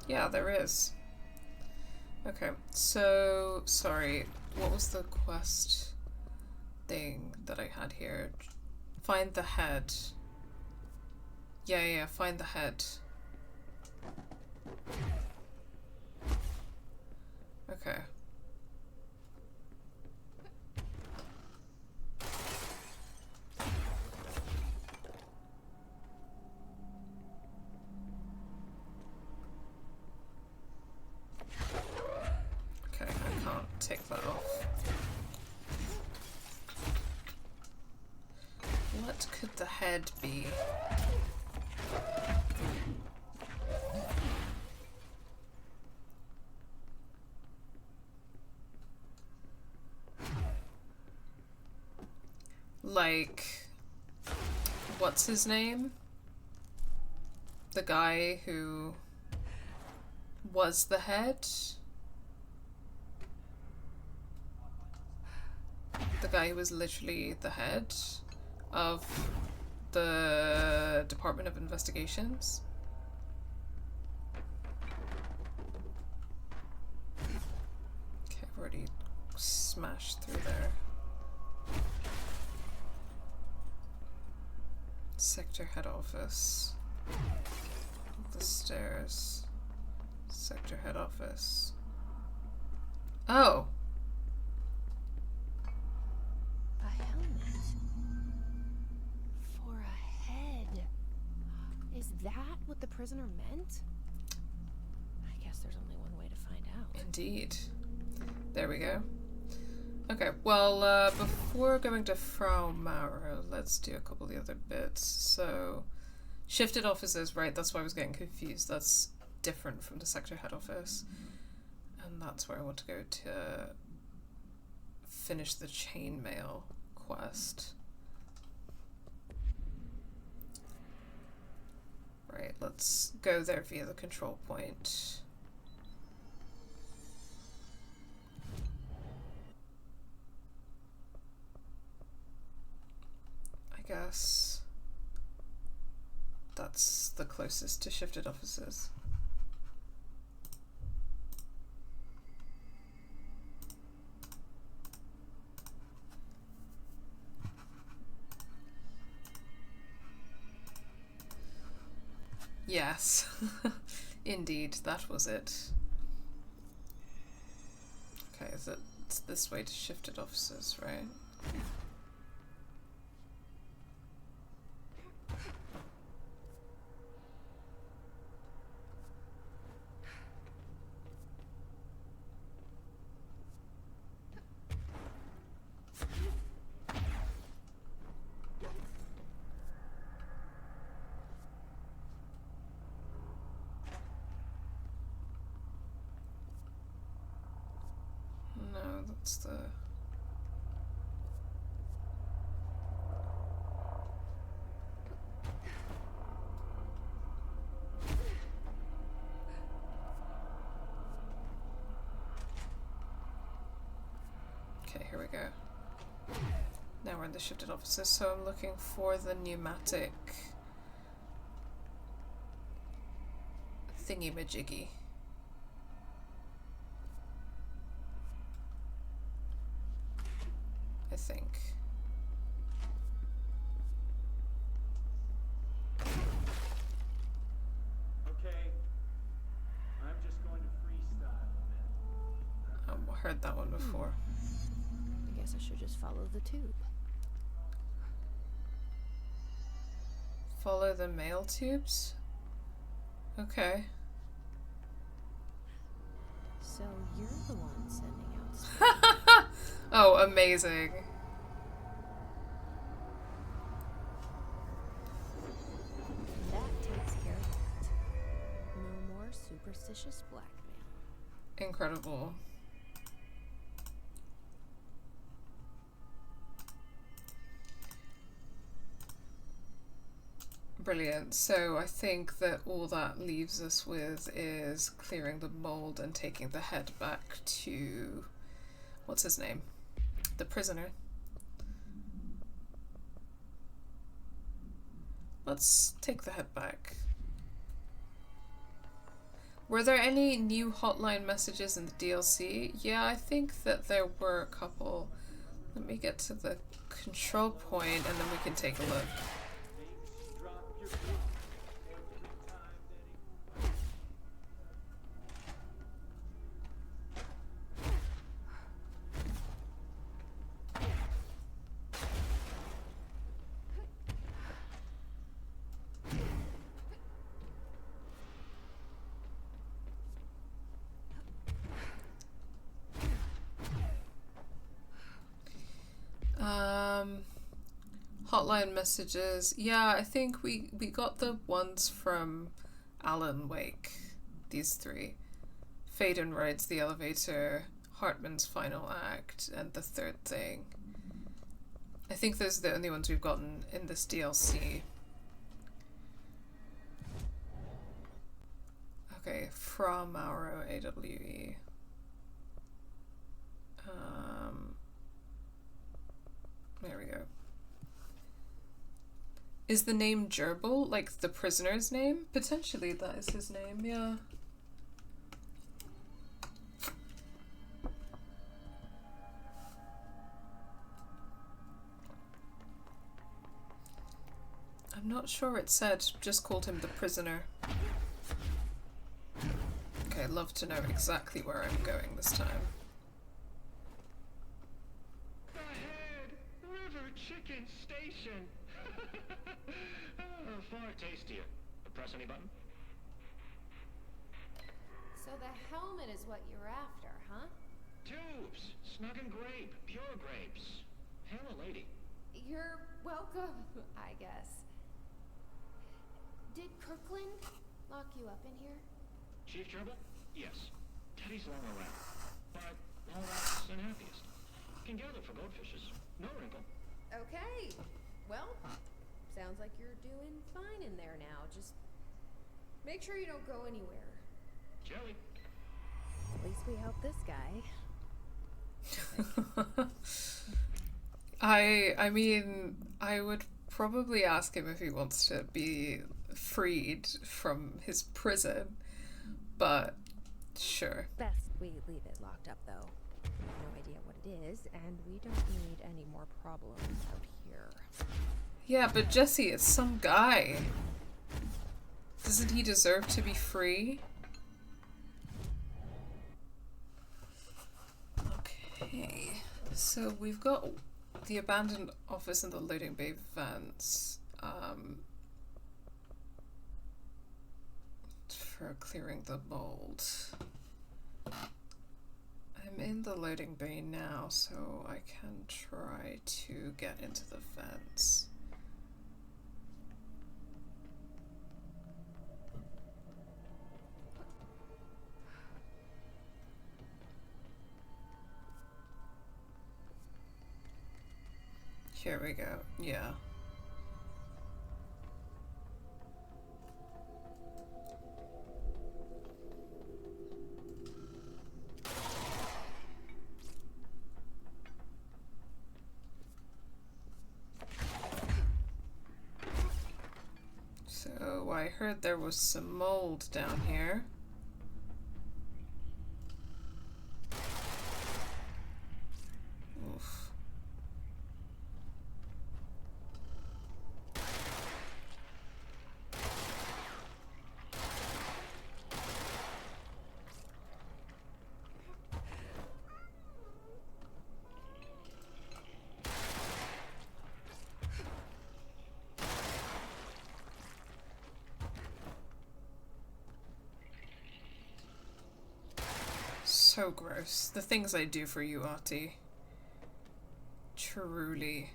Yeah, there is. Okay, so, sorry, what was the quest thing that I had here? Find the head. Yeah, find the head. Okay. Okay, I can't take that off. What could the head be? Like, what's his name? The guy who was the head? The guy who was literally the head of the Department of Investigations? Okay, I've already smashed through there. Sector head office. The stairs. Sector head office. Oh! A helmet. For a head. Is that what the prisoner meant? I guess there's only one way to find out. Indeed. There we go. Okay, well, before going to Frau Maurer, let's do a couple of the other bits. So, shifted offices, right, that's why I was getting confused. That's different from the sector head office. And that's where I want to go to finish the chainmail quest. Right, let's go there via the control point. I guess that's the closest to shifted officers. Yes, indeed, that was it. Okay, is it it's this way to shifted officers, right? No, that's the... Okay, here we go. Now we're in the shifted officers, so I'm looking for the pneumatic thingy-majiggy. I think. Okay. I'm just going to freestyle a bit. I heard that one before. I guess I should just follow the tube. Follow the mail tubes? Okay. So you're the one sending out spam. Oh, amazing. That takes care of that. No more superstitious blackmail. Incredible. Brilliant. So I think that all that leaves us with is clearing the mold and taking the head back to... what's his name? The prisoner. Let's take the head back. Were there any new hotline messages in the DLC? Yeah, I think that there were a couple. Let me get to the control point and then we can take a look. Drop your foot every time that he... Hotline messages. Yeah, I think we got the ones from Alan Wake. These three. Faden rides the elevator, Hartman's final act, and the third thing. I think those are the only ones we've gotten in this DLC. Okay, from our AWE. There we go. Is the name Gerbil like the prisoner's name? Potentially that is his name, yeah. I'm not sure it said, just called him the prisoner. Okay, I'd love to know exactly where I'm going this time. Ahead! River Chicken Station! Far tastier. Press any button? So the helmet is what you're after, huh? Tubes! Snug and grape. Pure grapes. Hail a lady. You're welcome, I guess. Did Kirkland lock you up in here? Chief Gerbil? Yes. Teddy's long around. But all that's and happiest. Can gather for goldfishes. No wrinkle. Okay. Well, sounds like you're doing fine in there now. Just make sure you don't go anywhere. Jelly. At least we helped this guy. I mean, I would probably ask him if he wants to be freed from his prison, but sure. Best we leave it locked up, though. We have no idea what it is, and we don't need any more problems out here. Yeah, but Jesse is some guy. Doesn't he deserve to be free? Okay, so we've got the abandoned office and the loading bay vents for clearing the mold. I'm in the loading bay now, so I can try to get into the vents. Here we go, yeah. So I heard there was some mold down here. Oof. So gross. The things I do for you, Artie. Truly.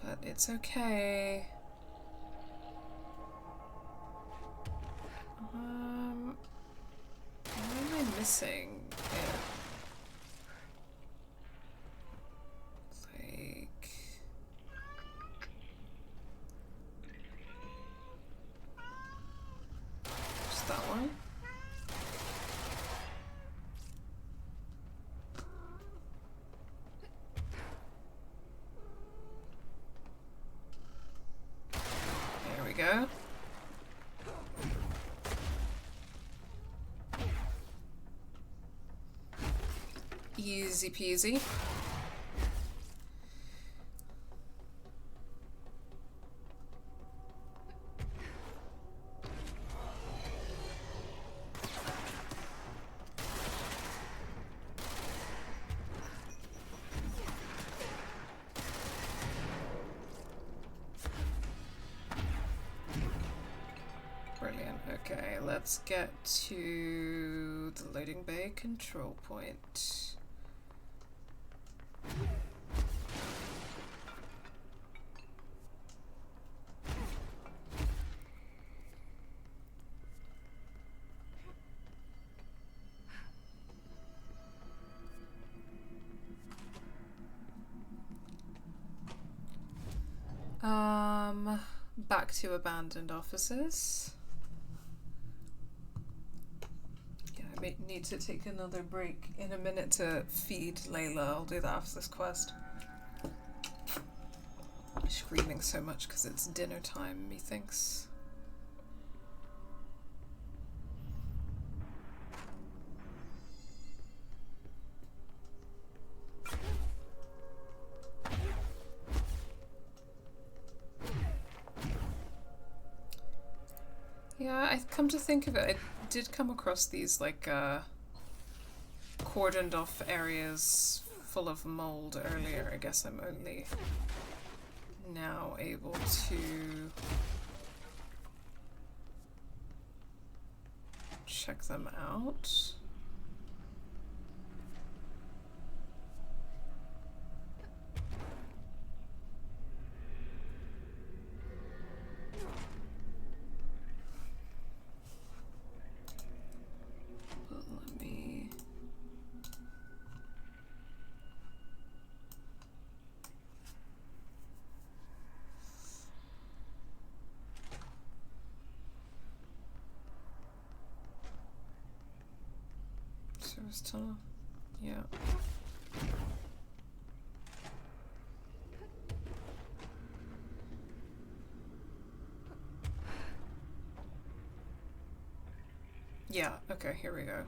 But it's okay. What am I missing? Yeah. Like... Just that one? There we go. Easy peasy. Brilliant. Okay, let's get to the loading bay control point. Back to abandoned offices. Yeah, I may need to take another break in a minute to feed Layla. I'll do that after this quest. Screaming so much because it's dinner time, methinks. Yeah, I come to think of it, I did come across these like cordoned off areas full of mold earlier. I guess I'm only now able to check them out. this tunnel? Yeah. Yeah, okay, here we go.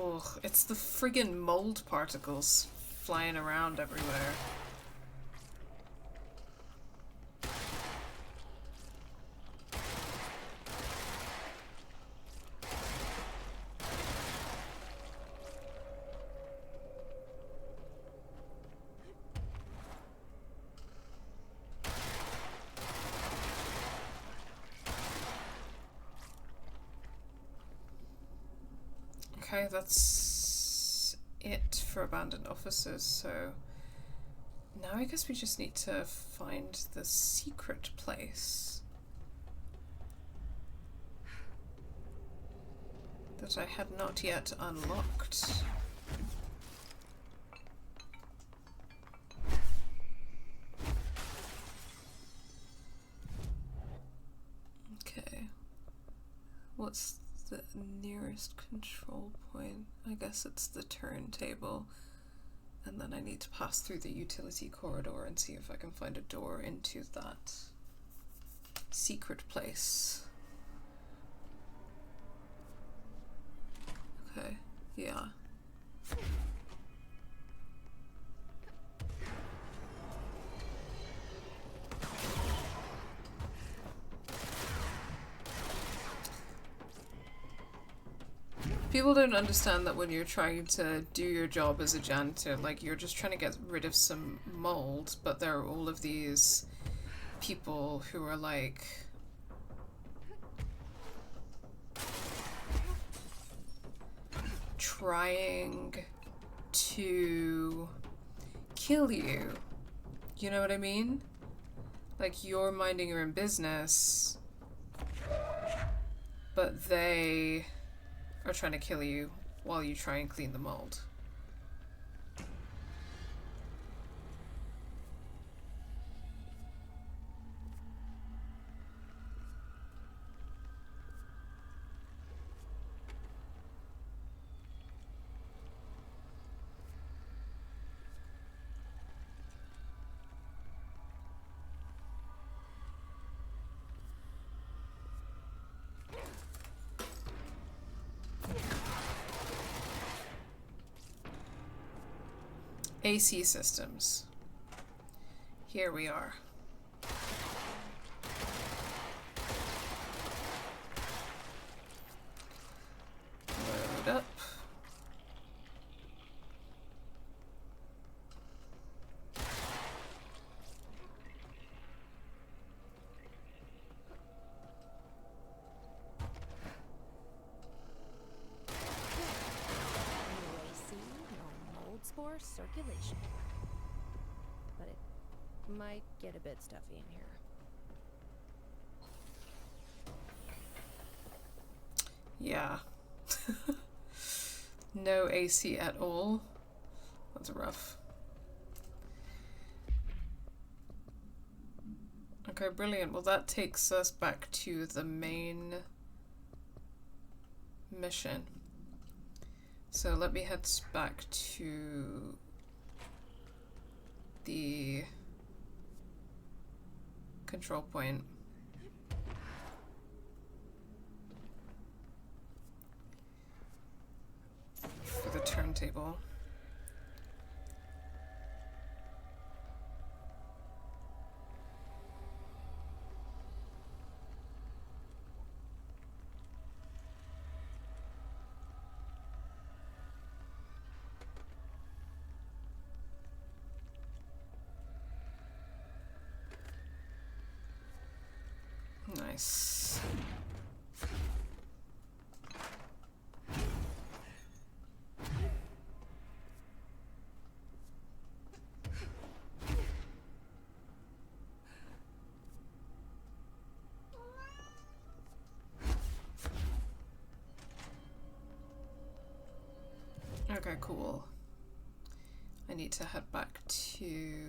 Ugh, it's the friggin' mold particles flying around everywhere. Okay, that's it for abandoned offices, so now I guess we just need to find the secret place that I had not yet unlocked. Okay, what's the nearest control point? I guess it's the turntable. And then I need to pass through the utility corridor and see if I can find a door into that secret place. Okay, yeah. People don't understand that when you're trying to do your job as a janitor, like, you're just trying to get rid of some mold, but there are all of these people who are like trying to kill you. You know what I mean? Like, you're minding your own business, but they are trying to kill you while you try and clean the mold. AC systems. Here we are. Load up. Circulation, but it might get a bit stuffy in here. Yeah. No AC at all. That's rough. Okay, brilliant. Well, that takes us back to the main mission. So let me head back to the control point. For the turntable. Nice. Okay, cool. I need to head back to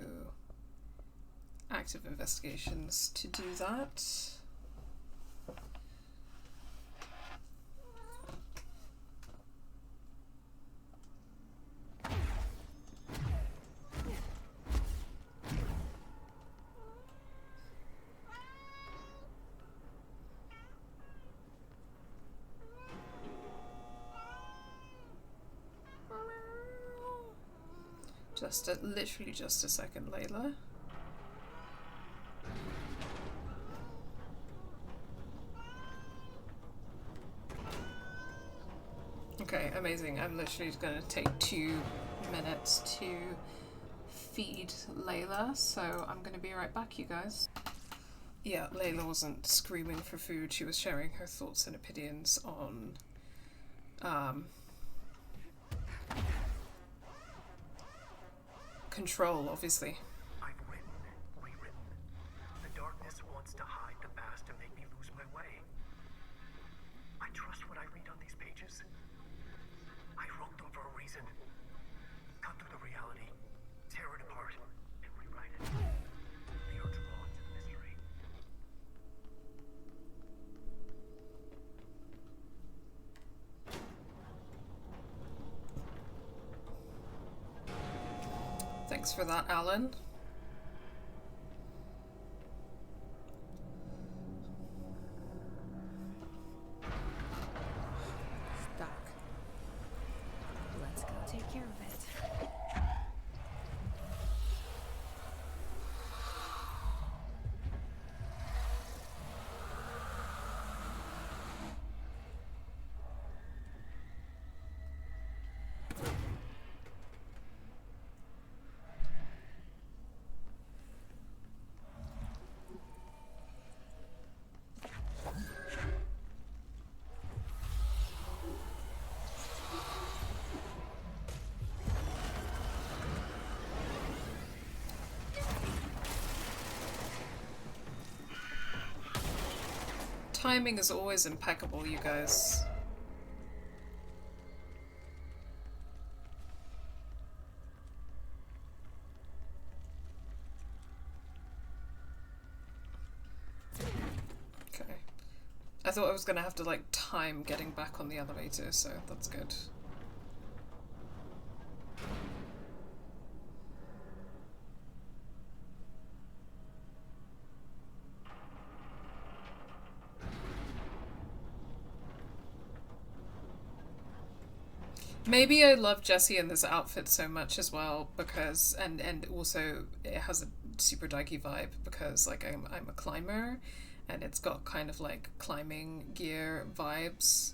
active investigations to do that. Literally just a second, Layla. Okay, amazing. I'm literally just gonna take 2 minutes to feed Layla, so I'm gonna be right back, you guys. Yeah, Layla wasn't screaming for food, she was sharing her thoughts and opinions on Control, obviously. I've written, rewritten. The darkness wants to hide the past and make me lose my way. I trust what I read on these pages. I wrote them for a reason. Cut through the reality, tear it apart, and rewrite it. They are drawn to the mystery. Thanks for that, Alan. Stuck. Let's go take care of it. Timing is always impeccable, you guys. Okay. I thought I was gonna have to, like, time getting back on the elevator, so that's good. Maybe I love Jessie in this outfit so much as well because and also it has a super dykey vibe because like I'm a climber and it's got kind of like climbing gear vibes.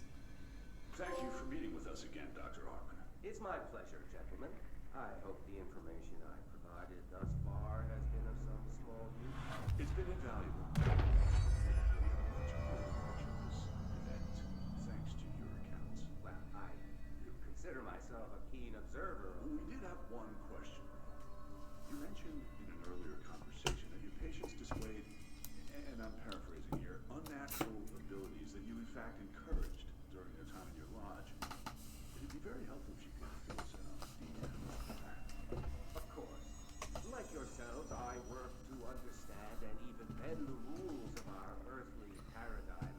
Thank you for meeting with us again, Dr. Hartman. It's my pleasure, gentlemen. I hope the information I provided thus far has been of some small use. It's been invaluable. We have much of this event thanks to your accounts. Well, I do consider myself a keen observer. We did have one question. You mentioned in an earlier conversation that your patients displayed, and I'm paraphrasing here, unnatural abilities that you in fact encouraged during their time in your lodge. It'd be very helpful if you could fill us in on the details of that. Of course. Like yourselves, I work to understand and even bend the rules of our earthly paradigm.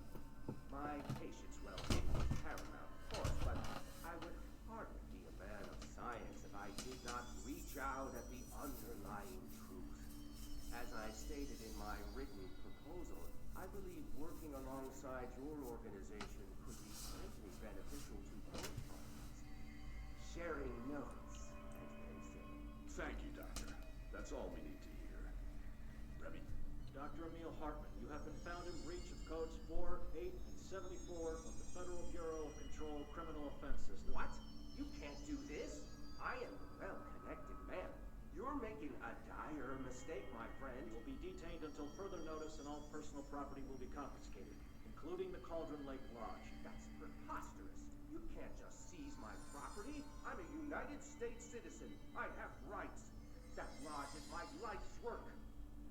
My patient's well-being is paramount, of course, but I would hardly be a man of science if I did not reach out at the underlying truth. As I stated in my written proposal, I believe working alongside your organization could be greatly beneficial to both parties. Sharing notes, as they say. Thank you, Doctor. That's all we need to hear. Remy? Dr. Emil Hartman, you have been found in breach of codes 4, 8, and 74 of the Federal Bureau of Control Criminal Offense System. What? You can't do this? I am a well-connected man. You're making a dire mistake, my friend. You will be detained until further notice and all personal property will be confiscated, including the Cauldron Lake Lodge. That's preposterous. You can't just seize my property. I'm a United States citizen. I have rights. That lodge is my life's work.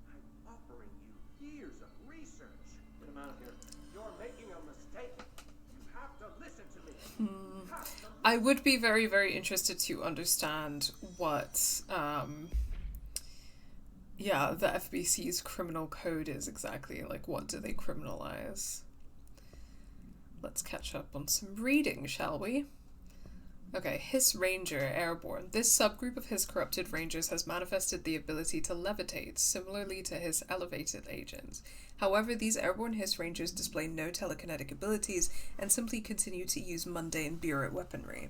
I'm offering you years of research. Get him out of here. You're making a mistake. You have to listen to me. You have to I would be very, very interested to understand what Yeah, the FBC's criminal code is exactly like, what do they criminalize? Let's catch up on some reading, shall we? Okay, Hiss Ranger Airborne. This subgroup of Hiss corrupted rangers has manifested the ability to levitate, similarly to Hiss elevated agents. However, these airborne Hiss rangers display no telekinetic abilities and simply continue to use mundane bureau weaponry.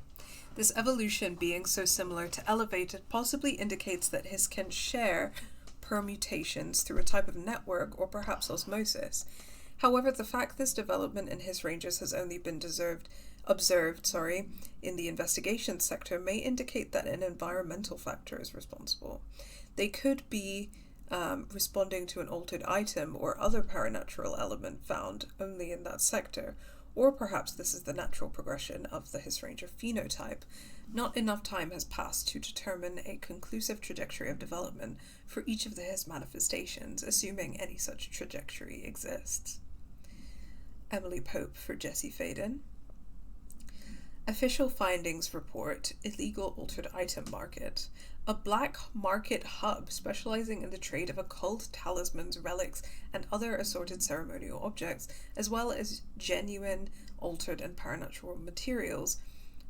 This evolution, being so similar to elevated, possibly indicates that Hiss can share permutations through a type of network or perhaps osmosis. However, the fact this development in Hiss rangers has only been observed in the investigation sector may indicate that an environmental factor is responsible. They could be responding to an altered item or other paranatural element found only in that sector, or perhaps this is the natural progression of the Hiss Ranger phenotype. Not enough time has passed to determine a conclusive trajectory of development for each of the Hiss manifestations, assuming any such trajectory exists. Emily Pope for Jesse Faden. Official findings report illegal altered item market. A black market hub specializing in the trade of occult talismans, relics, and other assorted ceremonial objects, as well as genuine, altered, and paranatural materials,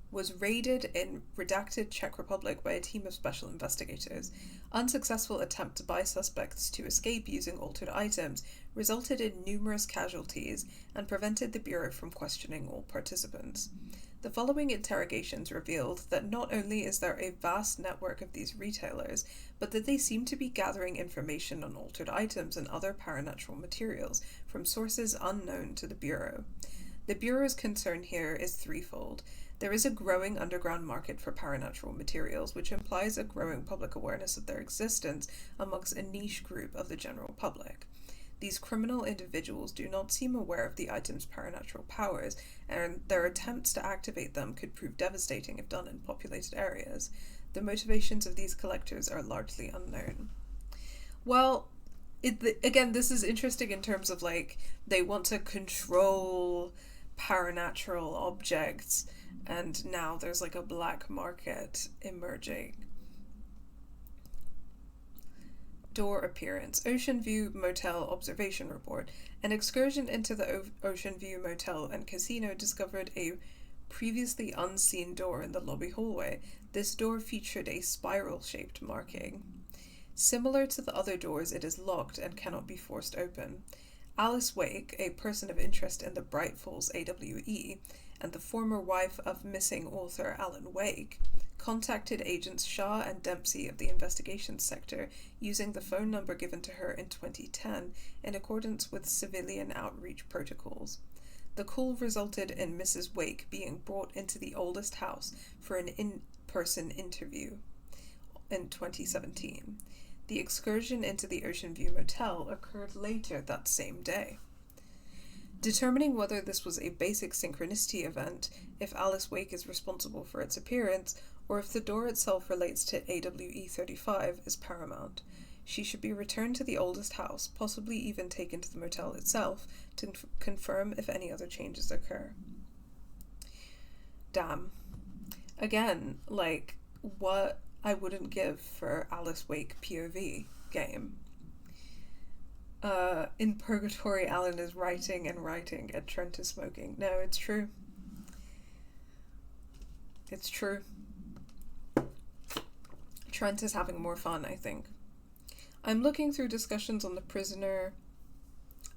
was raided in redacted Czech Republic by a team of special investigators. Unsuccessful attempt by suspects to escape using altered items resulted in numerous casualties and prevented the Bureau from questioning all participants. The following interrogations revealed that not only is there a vast network of these retailers, but that they seem to be gathering information on altered items and other paranatural materials from sources unknown to the Bureau. The Bureau's concern here is threefold. There is a growing underground market for paranatural materials, which implies a growing public awareness of their existence amongst a niche group of the general public. These criminal individuals do not seem aware of the item's paranatural powers, and their attempts to activate them could prove devastating if done in populated areas. The motivations of these collectors are largely unknown. Well, again, this is interesting in terms of, like, they want to control paranatural objects, and now there's, like, a black market emerging. Door appearance. Ocean View Motel observation report. An excursion into the Ocean View Motel and Casino discovered a previously unseen door in the lobby hallway. This door featured a spiral-shaped marking. Similar to the other doors, it is locked and cannot be forced open. Alice Wake, a person of interest in the Bright Falls AWE, and the former wife of missing author Alan Wake, contacted agents Shaw and Dempsey of the investigations sector using the phone number given to her in 2010 in accordance with civilian outreach protocols. The call resulted in Mrs. Wake being brought into the oldest house for an in-person interview in 2017. The excursion into the Ocean View Motel occurred later that same day. Determining whether this was a basic synchronicity event, if Alice Wake is responsible for its appearance, or if the door itself relates to AWE 35 is paramount. She should be returned to the oldest house, possibly even taken to the motel itself, to confirm if any other changes occur. Damn. Again, like, what I wouldn't give for Alice Wake POV game. In Purgatory, Alan is writing, and Trent is smoking. No, it's true. It's true. Trent is having more fun, I think. I'm looking through discussions on The Prisoner.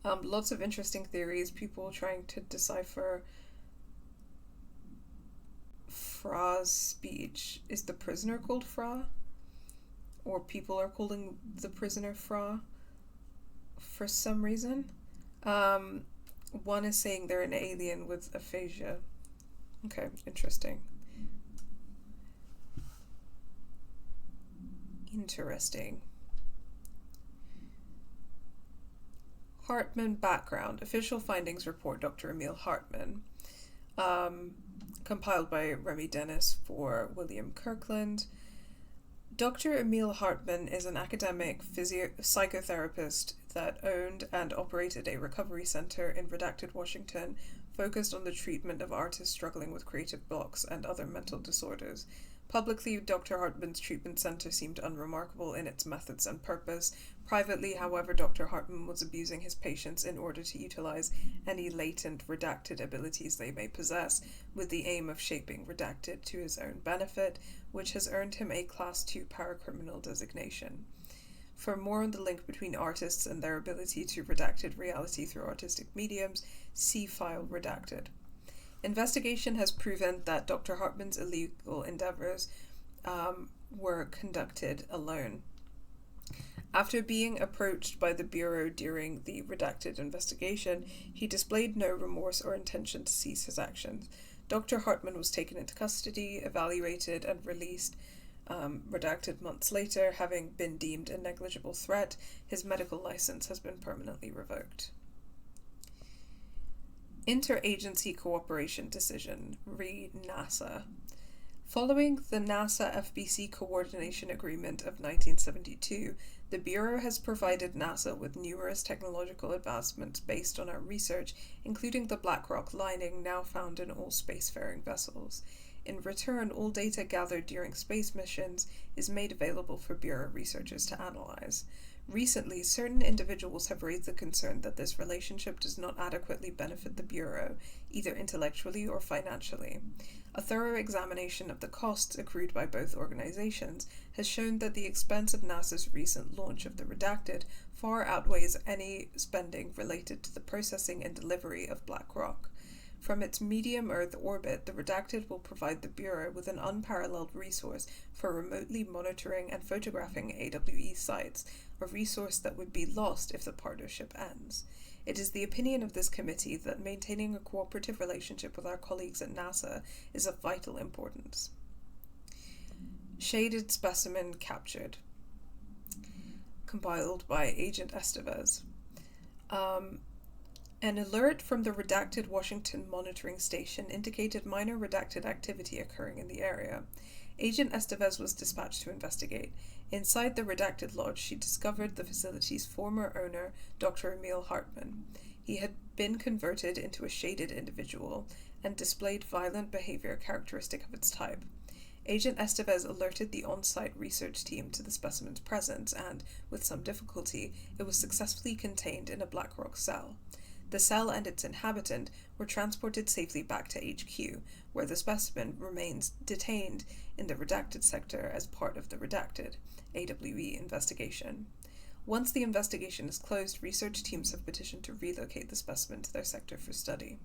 Lots of interesting theories, people trying to decipher Fra's speech. Is the prisoner called Fra? Or people are calling the prisoner Fra for some reason. One is saying they're an alien with aphasia. Okay, interesting. Interesting. Hartman background. Official findings report Dr. Emil Hartman. Compiled by Remy Dennis for William Kirkland. Dr. Emil Hartman is an academic psychotherapist that owned and operated a recovery center in redacted Washington focused on the treatment of artists struggling with creative blocks and other mental disorders. Publicly, Dr. Hartman's treatment center seemed unremarkable in its methods and purpose. Privately, however, Dr. Hartman was abusing his patients in order to utilize any latent redacted abilities they may possess, with the aim of shaping redacted to his own benefit, which has earned him a Class 2 paracriminal designation. For more on the link between artists and their ability to redacted reality through artistic mediums, see file redacted. Investigation has proven that Dr. Hartman's illegal endeavors were conducted alone. After being approached by the Bureau during the redacted investigation, he displayed no remorse or intention to cease his actions. Dr. Hartman was taken into custody, evaluated, and released. Redacted months later, having been deemed a negligible threat, his medical license has been permanently revoked. Interagency Cooperation Decision, re NASA. Following the NASA-FBC Coordination Agreement of 1972, the Bureau has provided NASA with numerous technological advancements based on our research, including the black rock lining now found in all spacefaring vessels. In return, all data gathered during space missions is made available for Bureau researchers to analyze. Recently, certain individuals have raised the concern that this relationship does not adequately benefit the Bureau, either intellectually or financially. A thorough examination of the costs accrued by both organizations has shown that the expense of NASA's recent launch of the Redacted far outweighs any spending related to the processing and delivery of black rock. From its medium Earth orbit, the Redacted will provide the Bureau with an unparalleled resource for remotely monitoring and photographing AWE sites, a resource that would be lost if the partnership ends. It is the opinion of this committee that maintaining a cooperative relationship with our colleagues at NASA is of vital importance. Shaded Specimen Captured. Compiled by Agent Estevez. An alert from the Redacted Washington monitoring station indicated minor redacted activity occurring in the area. Agent Estevez was dispatched to investigate. Inside the Redacted Lodge, she discovered the facility's former owner, Dr. Emil Hartman. He had been converted into a shaded individual and displayed violent behavior characteristic of its type. Agent Estevez alerted the on-site research team to the specimen's presence and, with some difficulty, it was successfully contained in a black rock cell. The cell and its inhabitant were transported safely back to HQ, where the specimen remains detained in the Redacted sector as part of the Redacted AWE investigation. Once the investigation is closed, research teams have petitioned to relocate the specimen to their sector for study.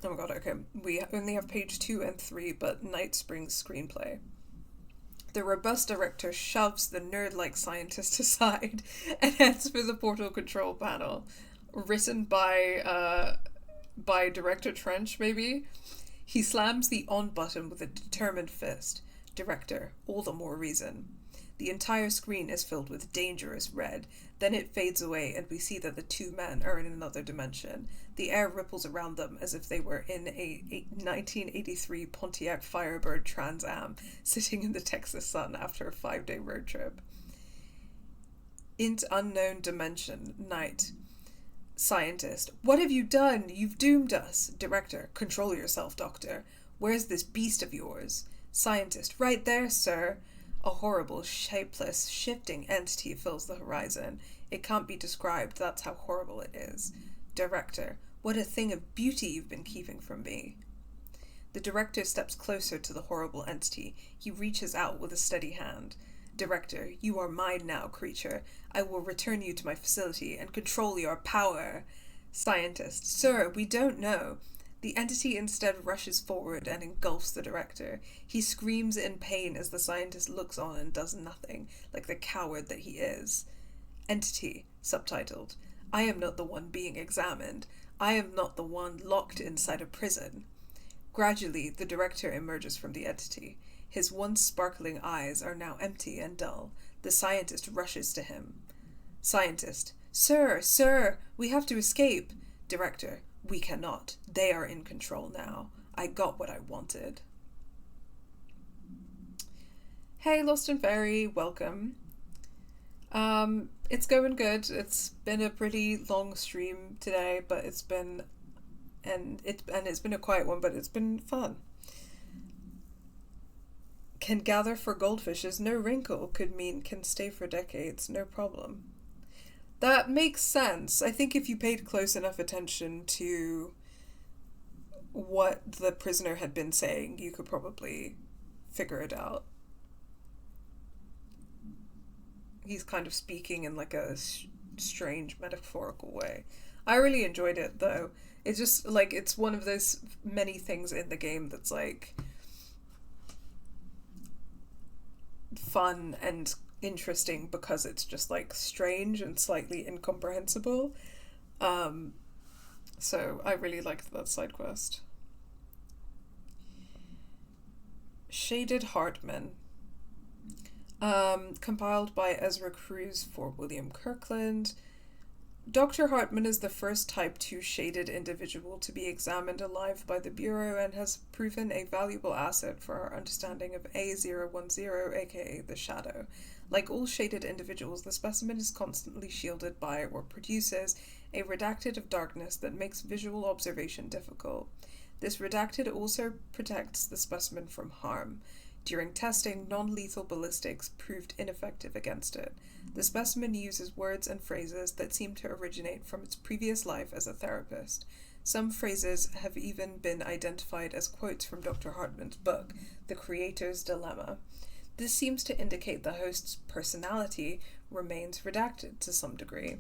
Oh my god, okay. We only have page 2 and 3, but Night Spring's screenplay. The robust director shoves the nerd-like scientist aside and heads for the portal control panel. Written by Director Trench, maybe? He slams the on button with a determined fist. Director, all the more reason. The entire screen is filled with dangerous red. Then it fades away and we see that the two men are in another dimension. The air ripples around them as if they were in a 1983 Pontiac Firebird Trans Am sitting in the Texas sun after a 5-day road trip. Int unknown dimension, night. Scientist, what have you done? You've doomed us. Director, control yourself, Doctor. Where's this beast of yours? Scientist, right there, sir. A horrible, shapeless, shifting entity fills the horizon. It can't be described, that's how horrible it is. Director, what a thing of beauty you've been keeping from me. The director steps closer to the horrible entity. He reaches out with a steady hand. Director, you are mine now, creature. I will return you to my facility and control your power. Scientist, sir, we don't know. The entity instead rushes forward and engulfs the director. He screams in pain as the scientist looks on and does nothing, like the coward that he is. Entity, subtitled. I am not the one being examined. I am not the one locked inside a prison. Gradually, the director emerges from the entity. His once sparkling eyes are now empty and dull. The scientist rushes to him. Scientist, sir, we have to escape. Director, we cannot. They are in control now. I got what I wanted. Hey, Lost and Fairy, welcome. It's going good. It's been a pretty long stream today, but it's been a quiet one, but it's been fun. Can gather for goldfishes, no wrinkle, could mean can stay for decades, no problem. That makes sense. I think if you paid close enough attention to what the prisoner had been saying, you could probably figure it out. He's kind of speaking in like a strange metaphorical way. I really enjoyed it though. It's just like, it's one of those many things in the game that's like fun and interesting because it's just like strange and slightly incomprehensible. So I really liked that side quest. Shaded Hartman. Compiled by Ezra Cruz for William Kirkland. Dr. Hartman is the first Type 2 shaded individual to be examined alive by the Bureau and has proven a valuable asset for our understanding of A010, aka the Shadow. Like all shaded individuals, the specimen is constantly shielded by or produces a redacted of darkness that makes visual observation difficult. This redacted also protects the specimen from harm. During testing, non-lethal ballistics proved ineffective against it. The specimen uses words and phrases that seem to originate from its previous life as a therapist. Some phrases have even been identified as quotes from Dr. Hartman's book, The Creator's Dilemma. This seems to indicate the host's personality remains redacted to some degree.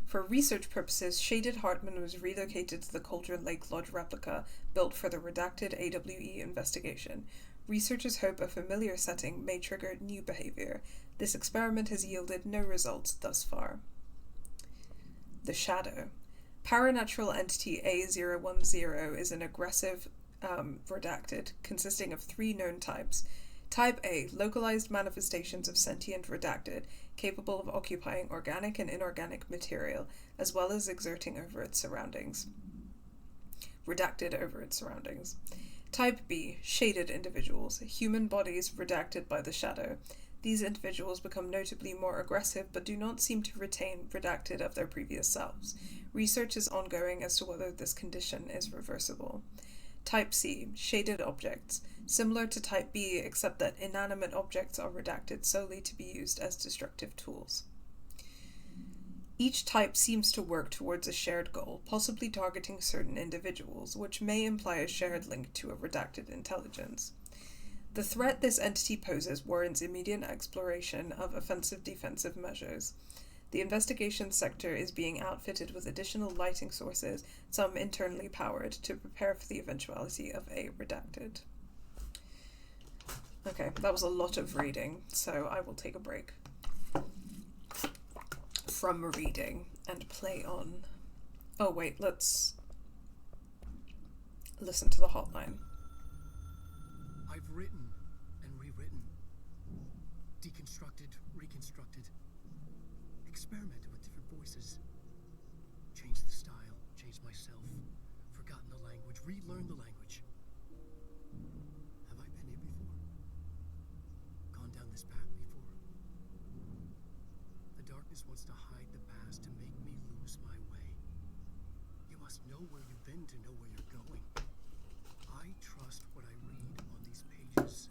For research purposes, Shaded Hartman was relocated to the Cauldron Lake Lodge replica built for the redacted AWE investigation. Researchers hope a familiar setting may trigger new behavior. This experiment has yielded no results thus far. The Shadow. Paranatural entity A010 is an aggressive redacted consisting of 3 known types. Type A, localized manifestations of sentient redacted, capable of occupying organic and inorganic material, as well as exerting over its surroundings. Redacted over its surroundings. Type B, shaded individuals, human bodies redacted by the Shadow. These individuals become notably more aggressive but do not seem to retain redacted of their previous selves. Research is ongoing as to whether this condition is reversible. Type C, shaded objects, similar to Type B except that inanimate objects are redacted solely to be used as destructive tools. Each type seems to work towards a shared goal, possibly targeting certain individuals, which may imply a shared link to a redacted intelligence. The threat this entity poses warrants immediate exploration of offensive-defensive measures. The investigation sector is being outfitted with additional lighting sources, some internally powered, to prepare for the eventuality of a redacted. Okay, that was a lot of reading, so I will take a break from reading and play on. Oh wait, let's listen to the hotline. I've written and rewritten, deconstructed, reconstructed, experimented with different voices, changed the style, changed myself, forgotten the language, relearned the language. Have I been here before? Gone down this path before? The darkness wants to hide the past to make me lose my way. You must know where you've been to know where you're going. I trust what I read on these pages.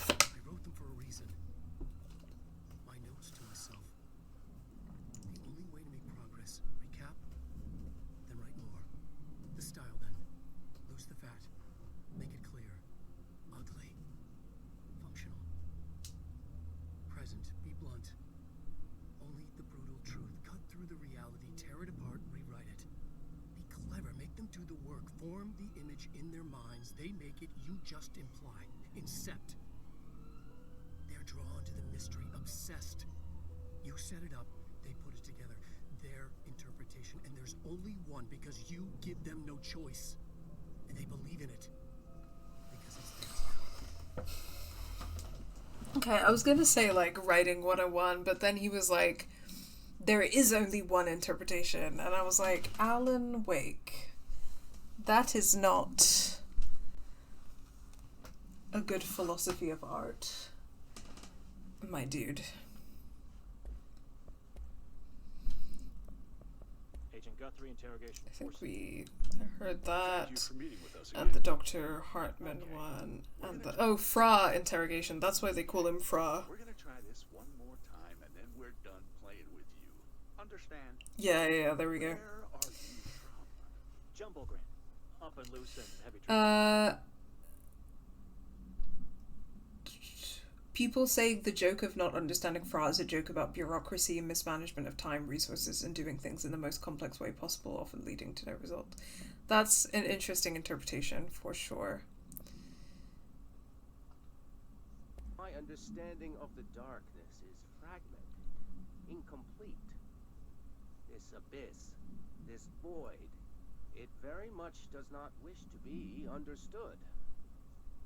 I wrote them for a reason. My notes to myself. The only way to make progress, recap, then write more. The style then. Lose the fat. Make it clear. Ugly. Functional. Present. Be blunt. Only the brutal truth. Cut through the reality, tear it apart, rewrite it. Be clever, make them do the work. Form the image in their minds. They make it, you just imply. Incept. They're drawn to the mystery, obsessed. You set it up, they put it together. Their interpretation, and there's only one because you give them no choice. And they believe in it. Because it's theirs now. Okay, I was gonna say like writing 101, but then he was like, there is only one interpretation, and I was like, Alan Wake, that is not a good philosophy of art. my dude. Agent Guthrie, interrogation. I think we heard that. Thank you for meeting with us again. And the Dr. Hartman one. And the... Oh, Fra interrogation. That's why they call him Fra. We're gonna try this one more time, and then we're done playing with you. Understand? Yeah, there we go. Where are you from? Jumbo Grant. Up and loose and heavy traffic. People say the joke of not understanding Fra is a joke about bureaucracy, mismanagement of time, resources, and doing things in the most complex way possible, often leading to no result. That's an interesting interpretation, for sure. My understanding of the darkness is fragmented, incomplete. This abyss, this void, it very much does not wish to be understood.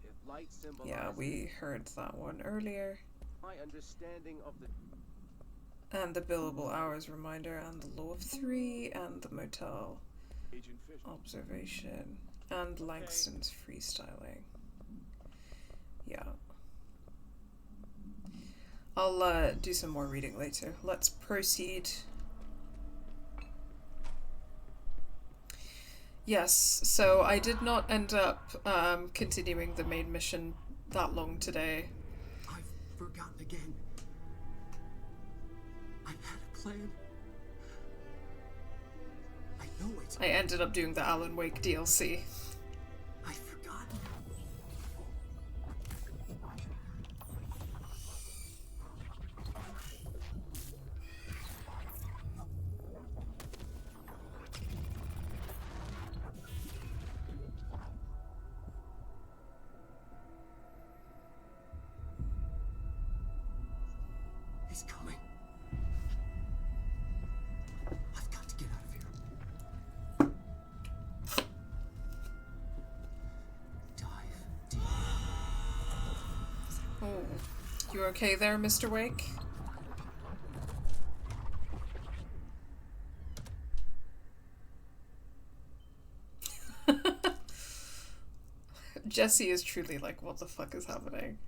If light symbolizes... Yeah, we heard that one earlier. My understanding of the... And the billable hours reminder, and the law of three, and the motel Agent Fisher. observation, and Langston's freestyling. Yeah. I'll do some more reading later. Let's proceed. Yes, so I did not end up continuing the main mission that long today. I've forgotten again. I had a plan. I know it's... I ended up doing the Alan Wake DLC. I've forgotten. He's coming. I've got to get out of here. Dive deep. Oh, you okay there, Mr. Wake? Jesse is truly like, what the fuck is happening?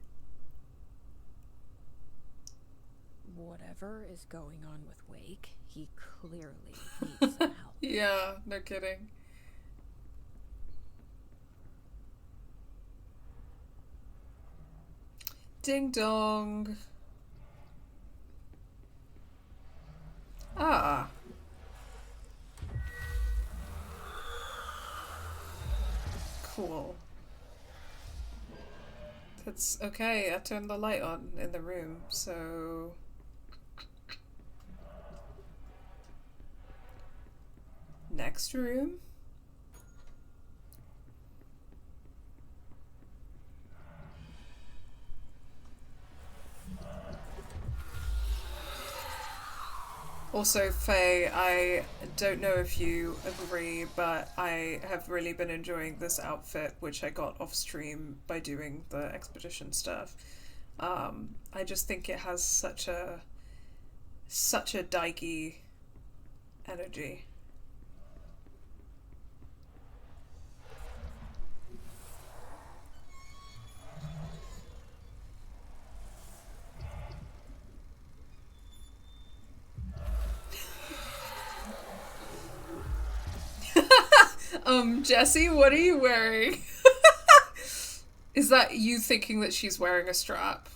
Whatever is going on with Wake, he clearly needs some help. Yeah, no kidding. Ding dong. Ah. Cool. That's okay, I turned the light on in the room, so... Next room? Also, Faye, I don't know if you agree, but I have really been enjoying this outfit, which I got off stream by doing the expedition stuff. I just think it has such a dykey energy. Jesse, what are you wearing? Is that you thinking that she's wearing a strap?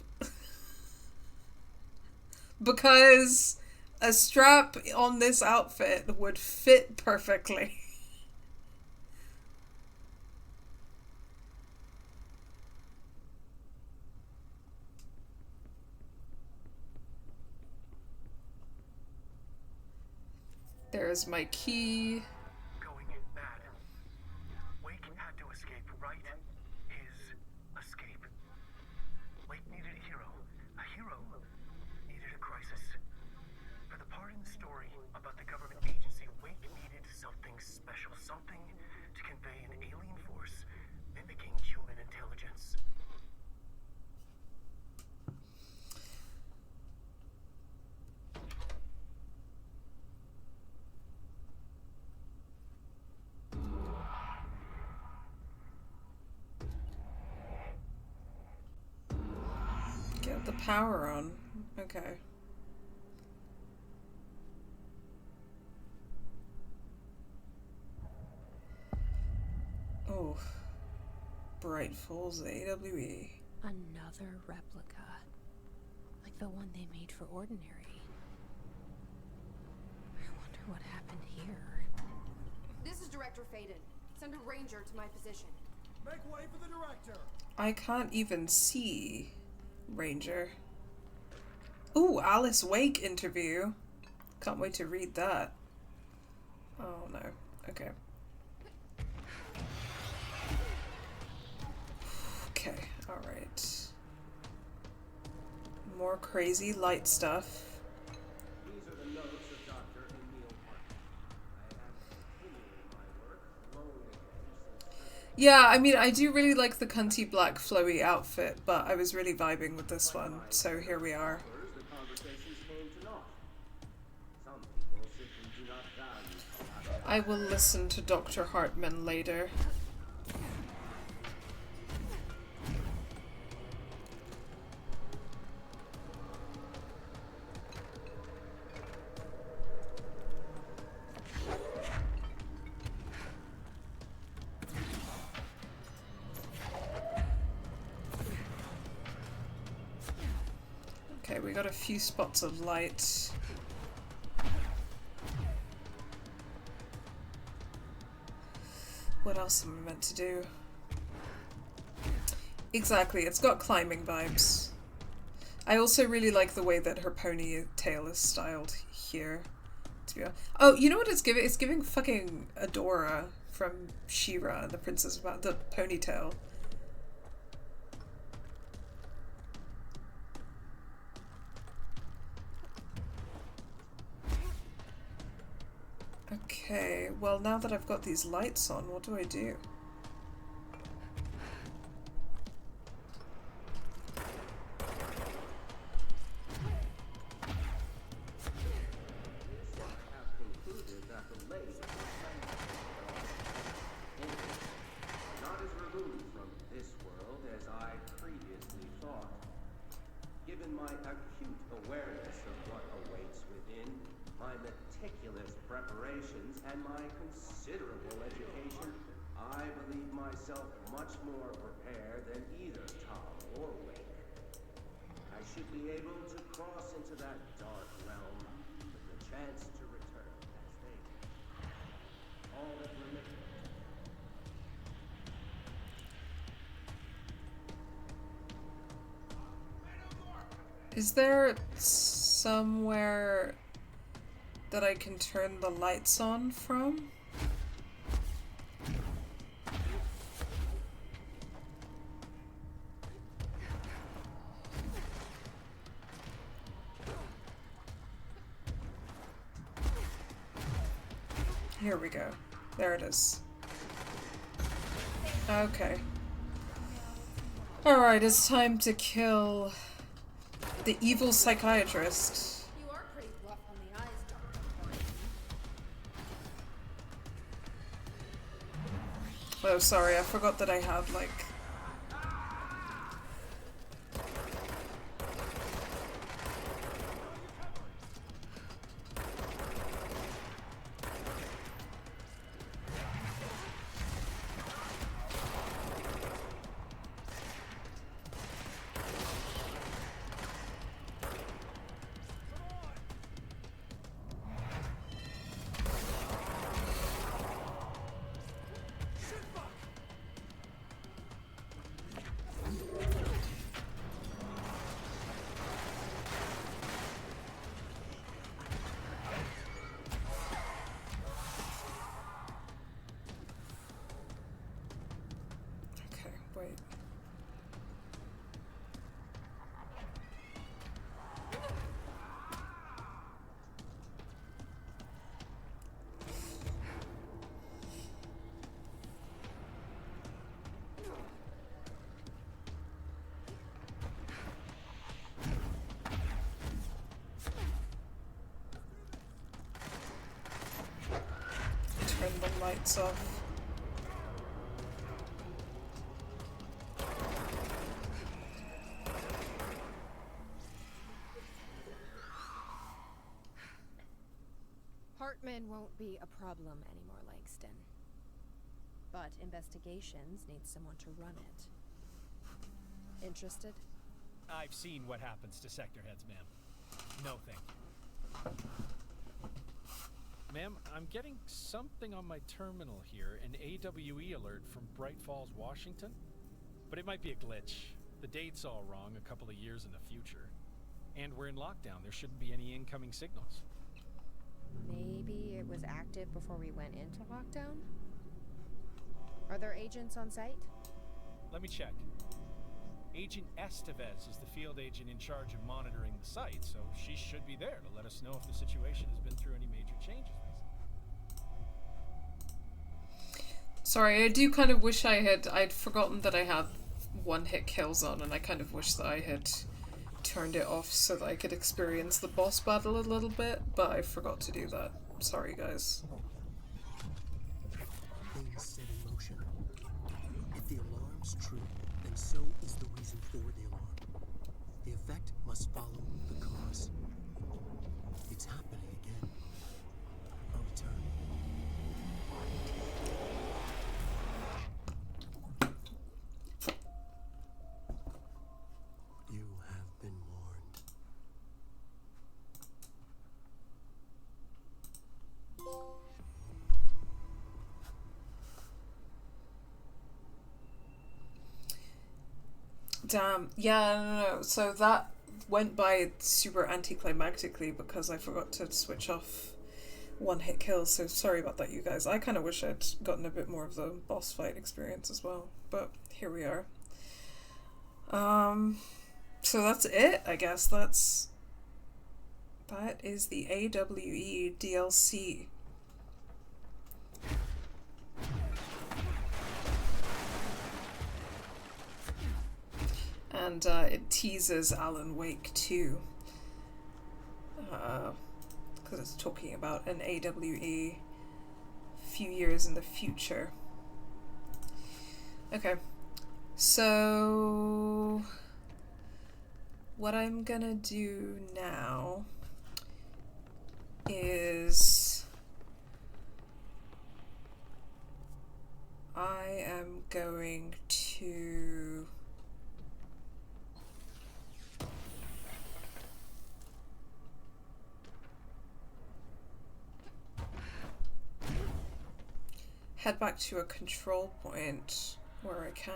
Because a strap on this outfit would fit perfectly. There's my key. Going mad. Wake had to escape, right? His escape. Wake needed a hero. A hero needed a crisis. For the part in the story about the government agency, Wake needed something special. Something to convey an alien force mimicking human intelligence. Get the power on. Okay. Oh. Bright Falls AWE. Another replica. Like the one they made for Ordinary. I wonder what happened here. This is Director Faden. Send a ranger to my position. Make way for the director. I can't even see Ranger. Ooh, Alice Wake interview. Can't wait to read that. Oh no. Okay. Okay, alright. More crazy light stuff. These are the notes of Dr. Emil Hartman. I have continued my work alone again since... Yeah, I mean, I do really like the cunty black flowy outfit, but I was really vibing with this one, so here we are. The conversations came to naught. Some people simply do not value... I will listen to Dr. Hartman later. Okay, we got a few spots of light. What else am I meant to do? Exactly, it's got climbing vibes. I also really like the way that her ponytail is styled here. To be honest. Oh, you know what it's giving? It's giving fucking Adora from She-Ra, the princess about the ponytail. Okay, well now that I've got these lights on, what do I do? Not as removed from this world as I previously thought. Given my acute awareness of what awaits within, my meticulous preparations, and my considerable education, I believe myself much more prepared than either Tom or Wake. I should be able to cross into that dark realm with the chance to return as they did. All that remains. Is there somewhere that I can turn the lights on from? Here we go. There it is. Okay. Alright, it's time to kill the evil psychiatrist. You are pretty rough on the eyes, Dr. Oh, sorry, I forgot that I had, like... Wait. Turn the lights off. won't be a problem anymore, Langston. But investigations need someone to run it. Interested? I've seen what happens to sector heads, ma'am. No thank you. Ma'am, I'm getting something on my terminal here, an AWE alert from Bright Falls, Washington. But it might be a glitch. The date's all wrong, a couple of years in the future. And we're in lockdown. There shouldn't be any incoming signals. Maybe it was active before we went into lockdown? Are there agents on site? Let me check. Agent Estevez is the field agent in charge of monitoring the site, so she should be there to let us know if the situation has been through any major changes recently. Sorry, I do kind of wish I'd forgotten that I had one-hit kills on, and I kind of wish that I had turned it off so that I could experience the boss battle a little bit, but I forgot to do that. Sorry, guys. Things set in motion. If the alarm's true, then so is the reason for the alarm. The effect must follow the cause. It's happening again. A return. You have been warned. Damn. Yeah, no. So that went by super anticlimactically because I forgot to switch off one-hit kills, so sorry about that, you guys. I kind of wish I'd gotten a bit more of the boss fight experience as well, but here we are. So that's it, I guess. That is the AWE DLC. And it teases Alan Wake 2. Because it's talking about an AWE few years in the future. Okay. So what I'm gonna do now is I am going to head back to a control point where I can.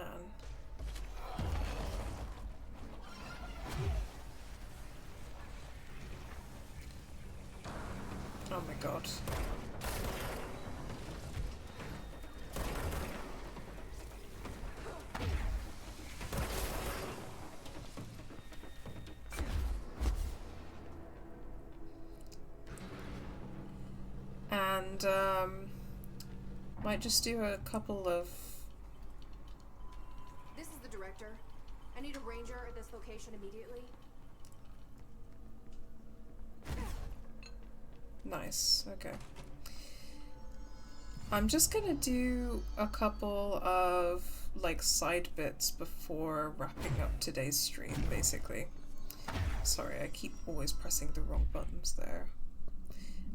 Oh my god. And might just do a couple of... This is the director. I need a ranger at this location immediately. Nice, okay. I'm just gonna do a couple of like side bits before wrapping up today's stream, basically. Sorry, I keep always pressing the wrong buttons there.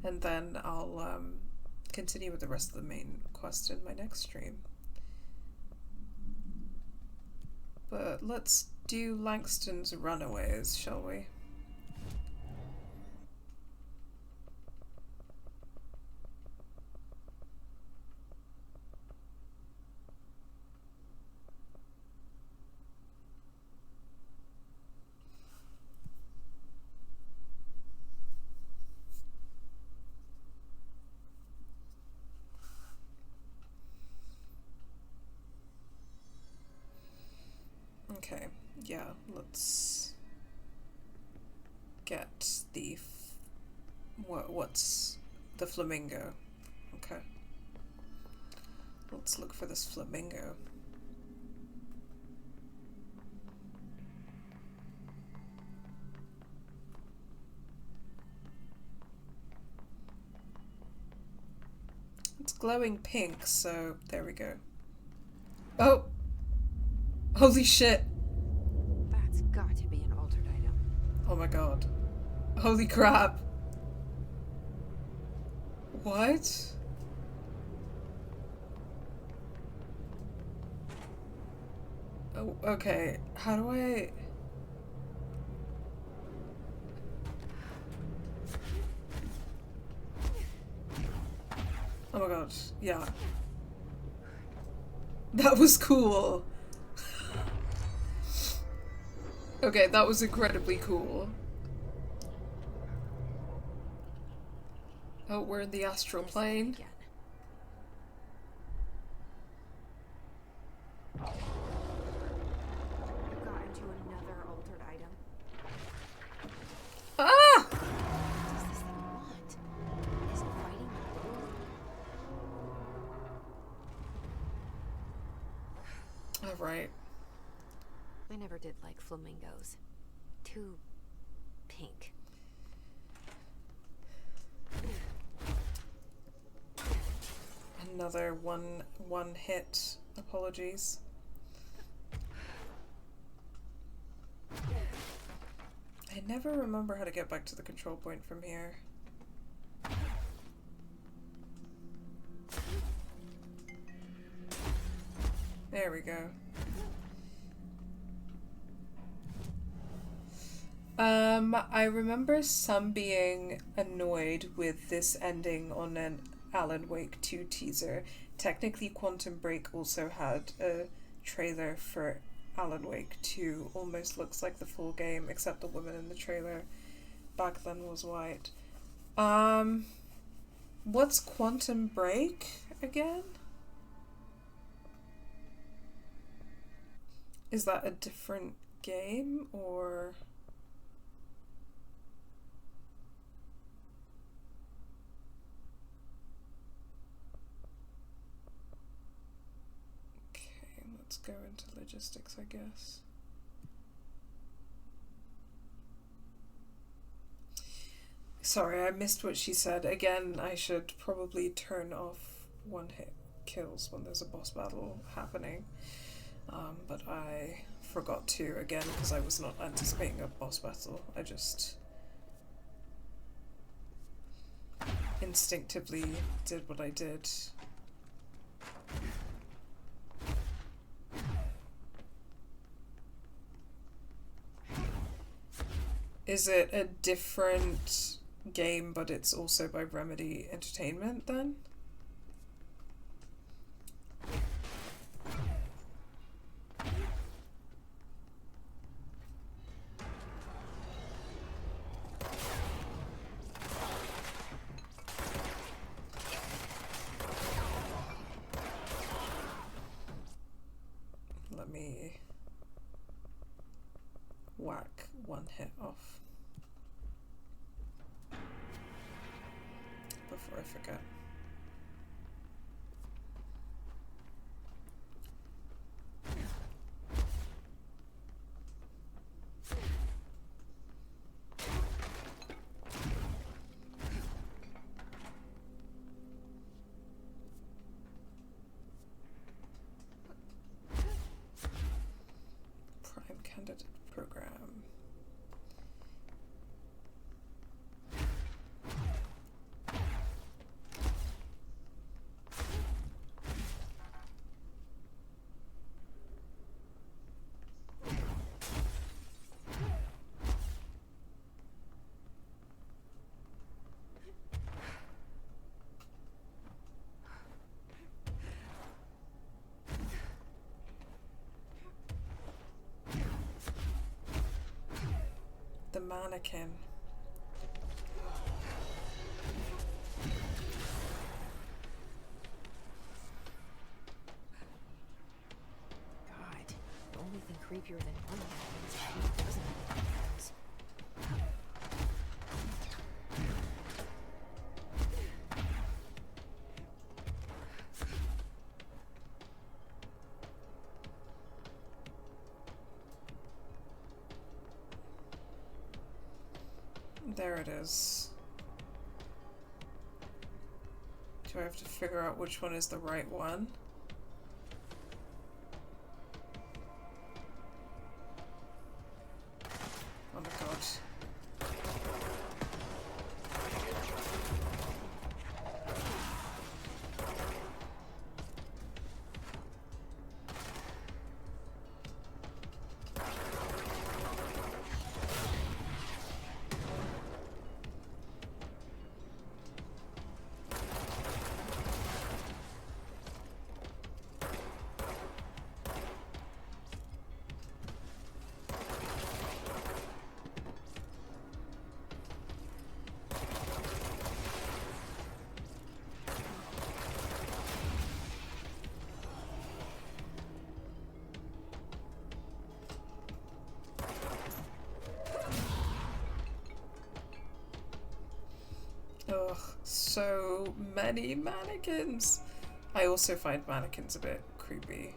And then I'll continue with the rest of the main quest in my next stream. But let's do Langston's Runaways, shall we? Okay, yeah, let's get the what's the flamingo? Okay, let's look for this flamingo. It's glowing pink, so there we go. Oh! Holy shit! That's got to be an altered item. Oh my god. Holy crap. What? Oh, okay. How do I... Oh my god, yeah. That was cool. Okay, that was incredibly cool. Oh, we're in the astral plane. Got into another altered item. Ah! What does this thing want? Is it fighting blue? Alright. I never did like flamingos. Too pink. Another one hit. Apologies. I never remember how to get back to the control point from here. There we go. I remember some being annoyed with this ending on an Alan Wake 2 teaser. Technically, Quantum Break also had a trailer for Alan Wake 2. Almost looks like the full game, except the woman in the trailer back then was white. What's Quantum Break again? Is that a different game, or... Okay, let's go into logistics, I guess. Sorry, I missed what she said. Again, I should probably turn off one-hit kills when there's a boss battle happening. But I forgot to, again, because I was not anticipating a boss battle. I just instinctively did what I did. Is it a different game, but it's also by Remedy Entertainment then? Let me whack one hit off before I forget. Prime candidate program. The mannequin. God, the only thing creepier than one mannequin is she doesn't have mannequins. There it is. Do I have to figure out which one is the right one? Oh my god. Ugh, so many mannequins. I also find mannequins a bit creepy.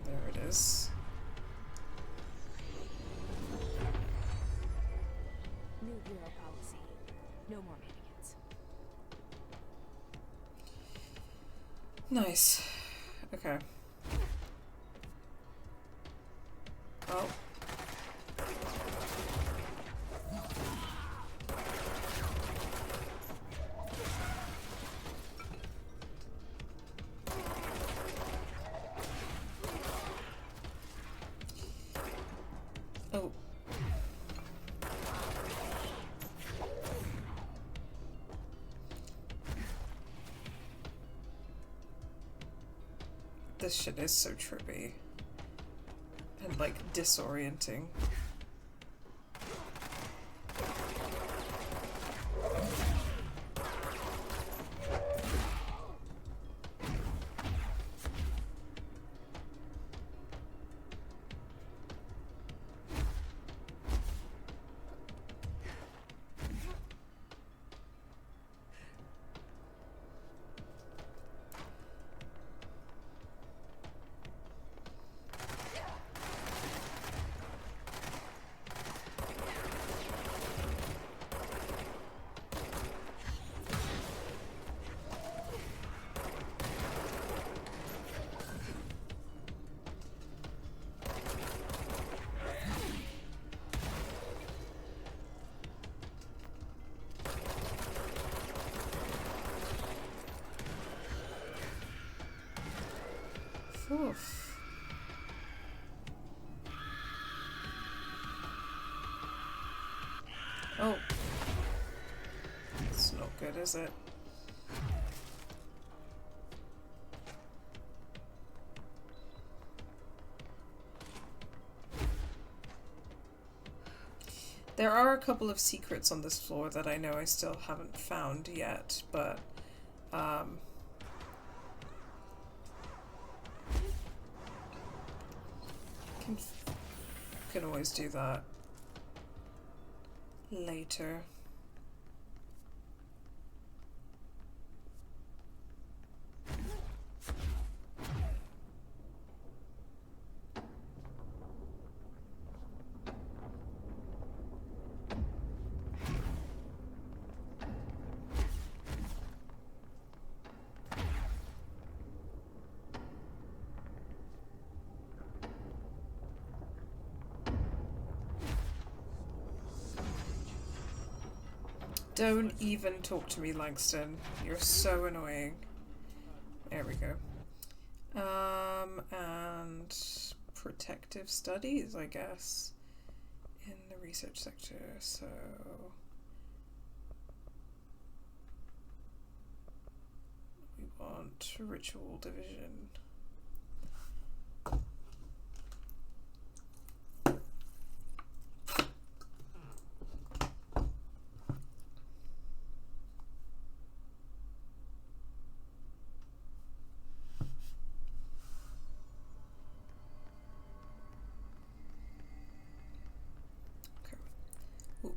There it is. New bureau policy. No more mannequins. Nice. Okay. Oh. Oh. This shit is so trippy and like disorienting. Oof. Oh. It's not good, is it? There are a couple of secrets on this floor that I know I still haven't found yet, but can always do that later. Don't even talk to me, Langston. You're so annoying. There we go. And protective studies, I guess, in the research sector. So we want ritual division.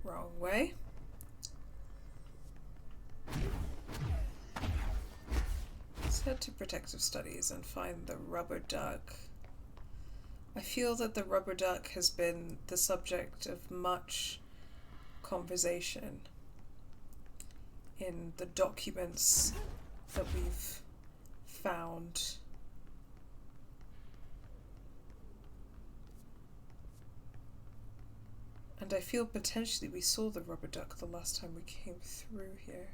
Wrong way. Let's head to protective studies and find the rubber duck. I feel that the rubber duck has been the subject of much conversation in the documents that we've found. And I feel potentially we saw the rubber duck the last time we came through here.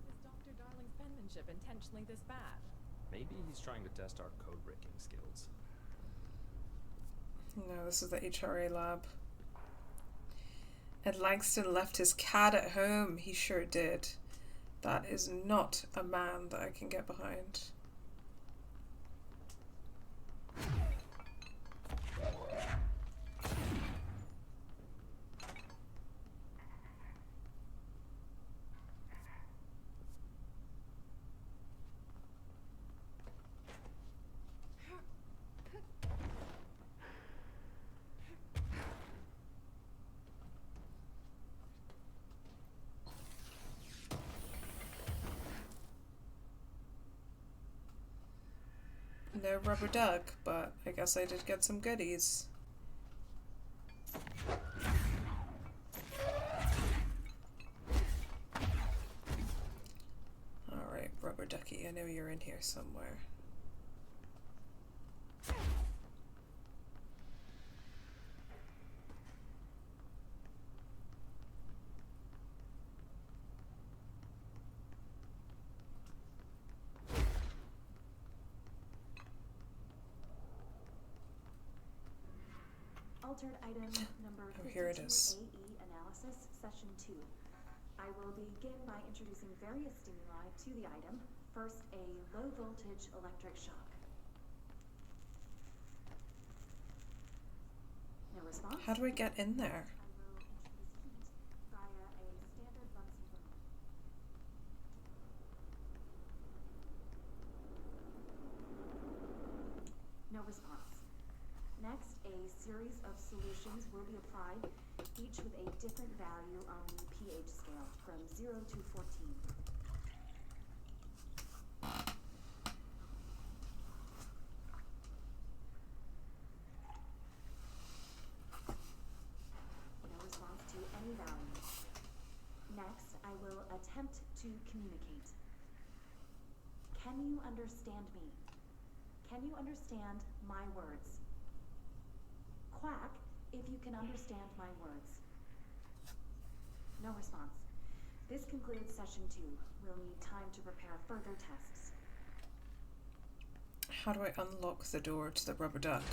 Is Dr. Darling's penmanship intentionally this bad? Maybe he's trying to test our code breaking skills. No, this is the HRA lab. And Langston left his cat at home. He sure did. That is not a man that I can get behind. No rubber duck, but I guess I did get some goodies. Alright, rubber ducky, I know you're in here somewhere. Altered item number Here it is. 52 AE analysis, session 2. I will begin by introducing various stimuli to the item. First, a low voltage electric shock. No response? How do I get in there? I will introduce heat via a standard Bunsen burner. No response. Next, a series of solutions will be applied, each with a different value on the pH scale, from 0 to 14. No response to any value. Next, I will attempt to communicate. Can you understand me? Can you understand my words? Quack if you can understand my words. No response. This concludes session 2. We'll need time to prepare further tests. How do I unlock the door to the rubber duck?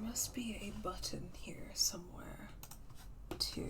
Must be a button here somewhere to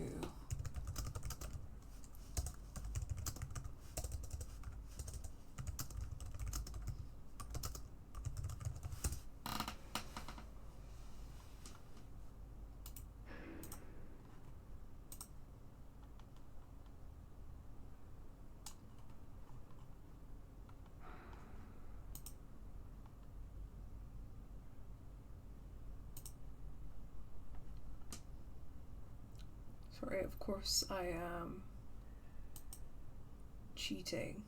Sorry, of course I am cheating.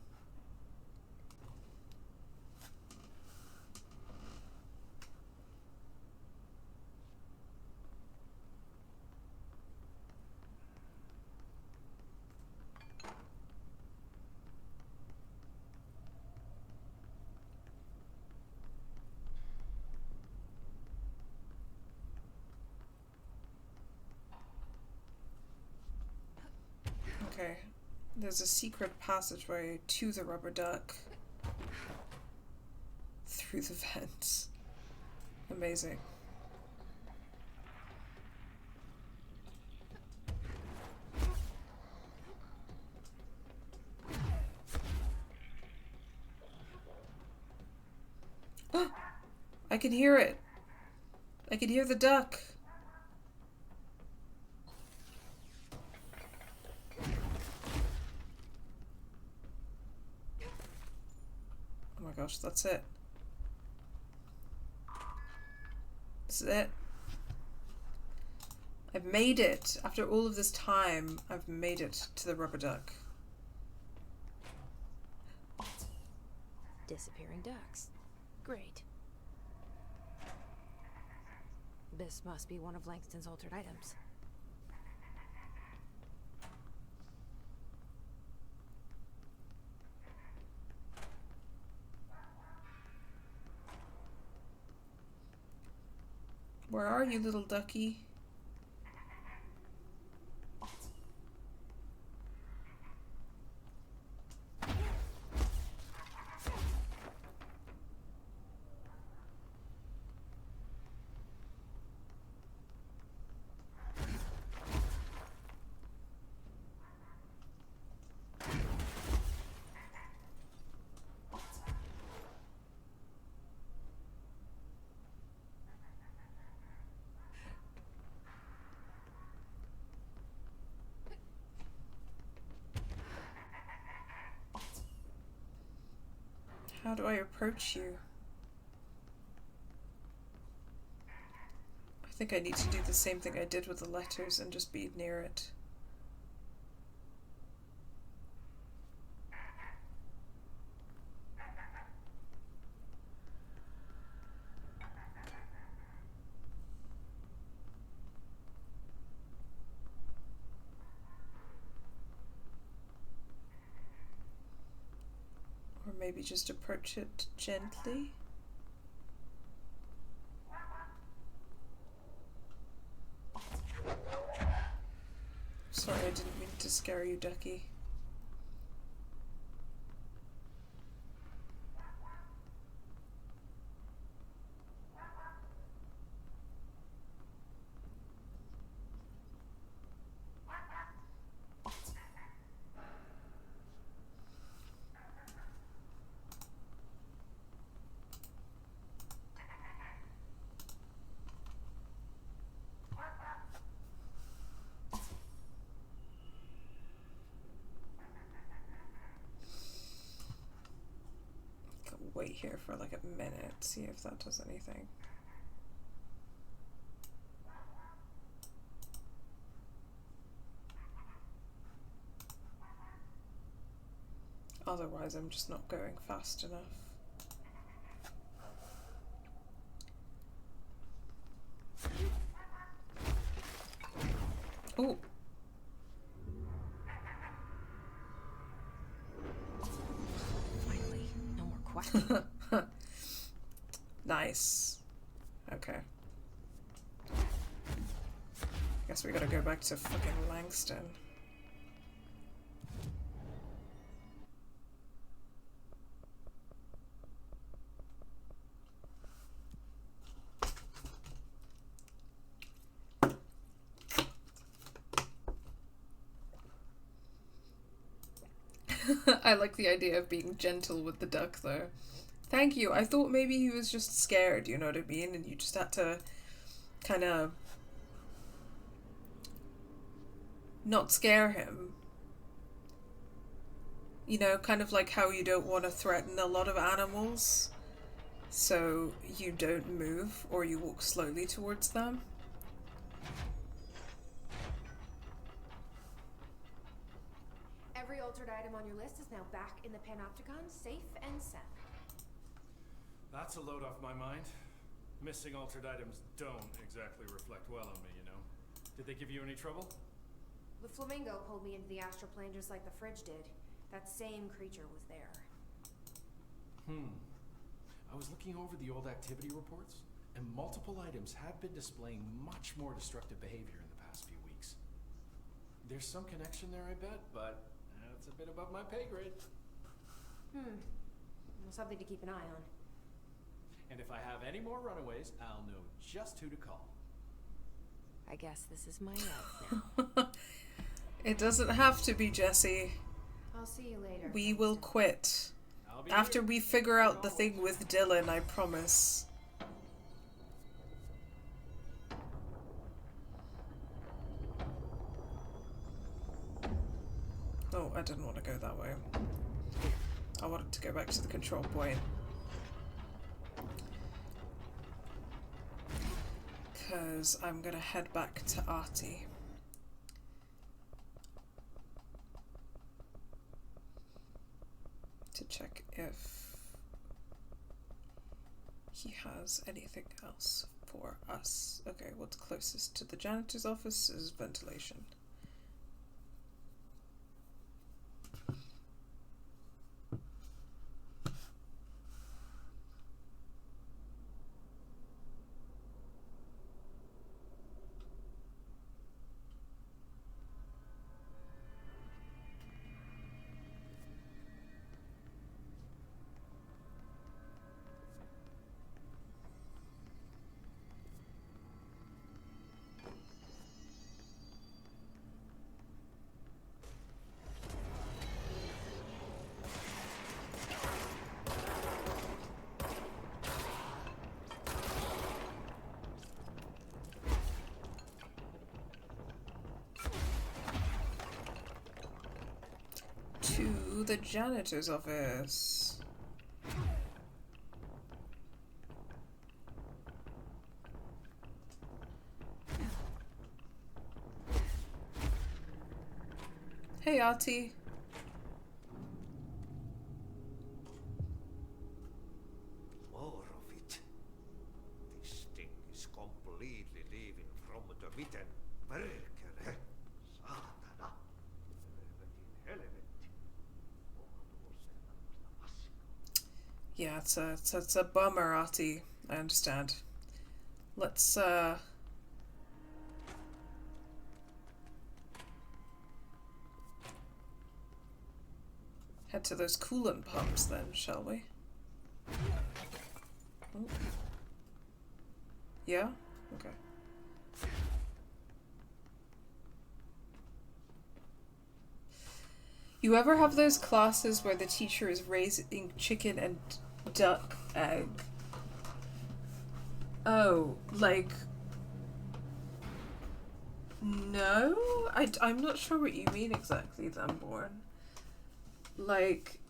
Okay, there's a secret passageway to the rubber duck through the vents. Amazing. I can hear it. I can hear the duck. Oh my gosh, that's it. This is it. I've made it. After all of this time, I've made it to the rubber duck. Disappearing ducks. Great. This must be one of Langston's altered items. Where are you, little ducky? How do I approach you? I think I need to do the same thing I did with the letters and just be near it. Or maybe just approach it gently. Sorry, I didn't mean to scare you, Ducky. Wait here for like a minute, see if that does anything. Otherwise, I'm just not going fast enough. Oh. Finally, no more quacking. Nice. Okay. Guess we gotta go back to fucking Langston. I like the idea of being gentle with the duck, though. Thank you. I thought maybe he was just scared, you know what I mean? And you just had to kind of not scare him. You know, kind of like how you don't want to threaten a lot of animals, so you don't move or you walk slowly towards them. Every altered item on your list is now back in the Panopticon, safe and sound. That's a load off my mind. Missing altered items don't exactly reflect well on me, you know. Did they give you any trouble? The flamingo pulled me into the astral plane just like the fridge did. That same creature was there. I was looking over the old activity reports, and multiple items have been displaying much more destructive behavior in the past few weeks. There's some connection there, I bet, but that's a bit above my pay grade. Well, something to keep an eye on. And if I have any more runaways, I'll know just who to call. I guess this is my life now. It doesn't have to be, Jesse. I'll see you later. We will quit. After we figure out the thing with Dylan, I promise. Oh, I didn't want to go that way. I wanted to go back to the control point. Because I'm gonna head back to Artie. To check if he has anything else for us. Okay, what's closest to the janitor's office is ventilation. To the janitor's office. Hey, Artie. More of it. This thing is completely leaving from the mitten. Perkele. Saatana. Helvetin. Yeah, it's a bummer, Artie. I understand. Let's head to those coolant pumps then, shall we? Oh. Yeah? Okay. You ever have those classes where the teacher is raising chicken and duck egg? Oh, like... No? I'm not sure what you mean exactly, Thunborn. Like,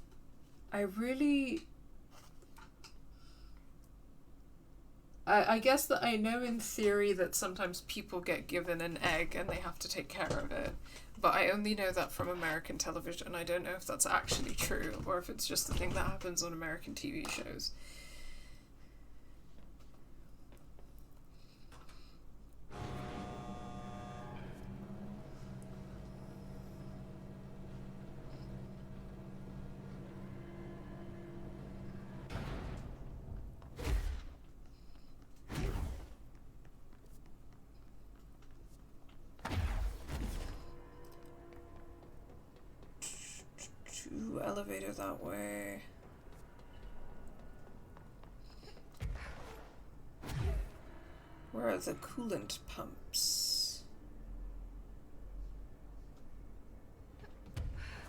I really... I guess that I know in theory that sometimes people get given an egg and they have to take care of it. But I only know that from American television, and I don't know if that's actually true or if it's just a thing that happens on American TV shows. Elevator that way. Where are the coolant pumps?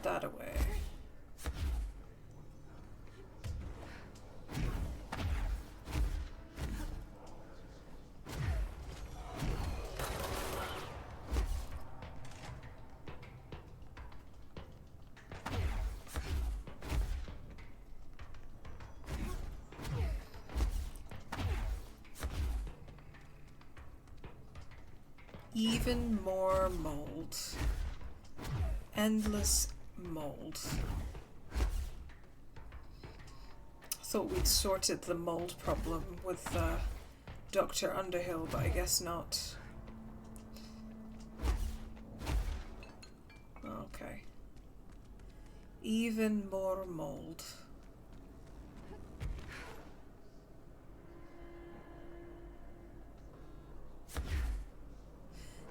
That away. Even more mold. Endless mold. Thought we'd sorted the mold problem with Dr. Underhill, but I guess not. Okay. Even more mold.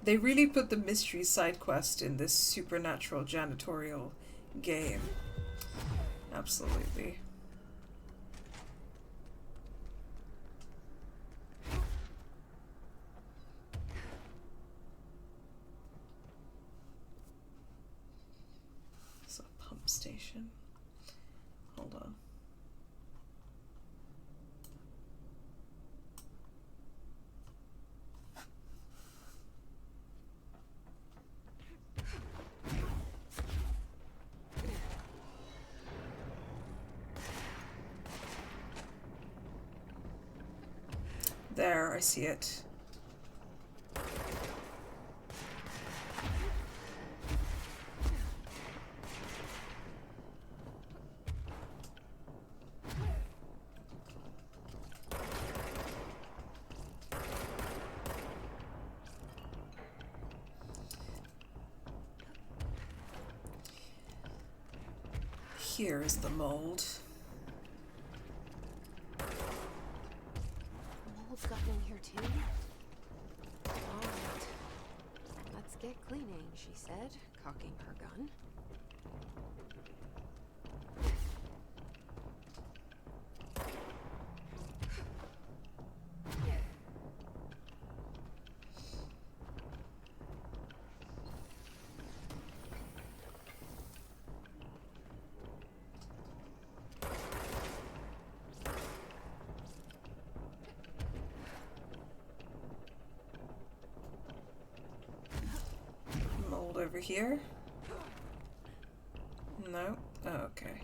They really put the mystery side quest in this supernatural janitorial game. Absolutely. It's a pump station. Hold on. There, I see it. Here is the mold. Mold's gotten in here too? Alright. Let's get cleaning, she said, cocking her gun. Over here? No? Oh, okay.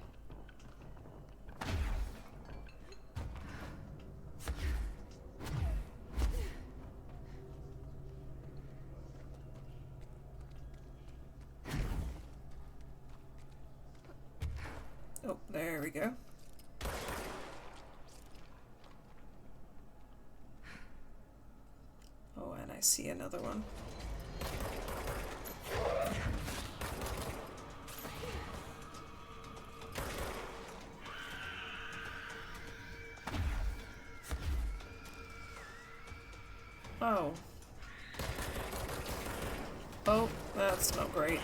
Oh, there we go. Oh, and I see another one. Oh. Oh, that's not great.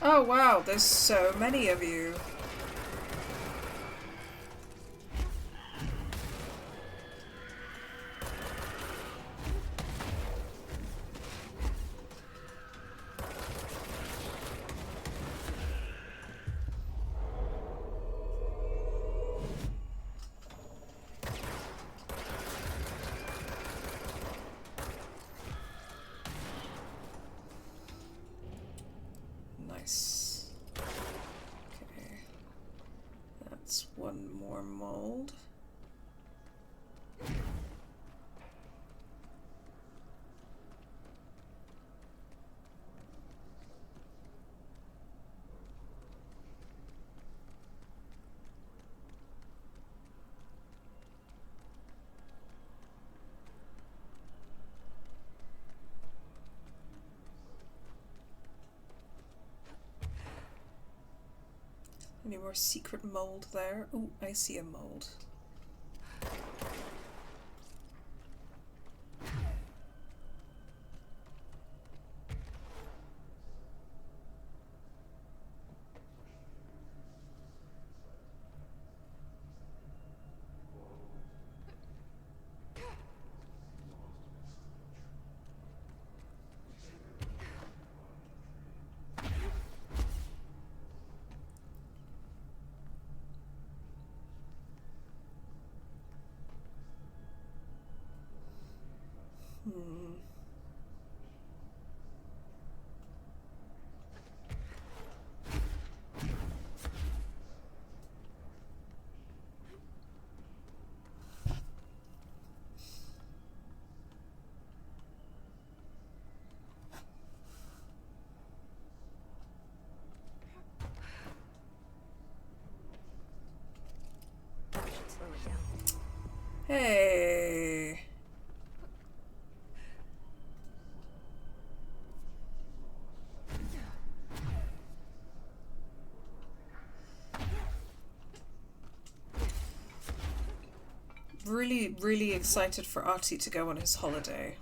Oh wow, there's so many of you. Nice. Okay. That's one more mold. Any more secret mold there? Ooh, I see a mold. Hey. Really excited for Artie to go on his holiday.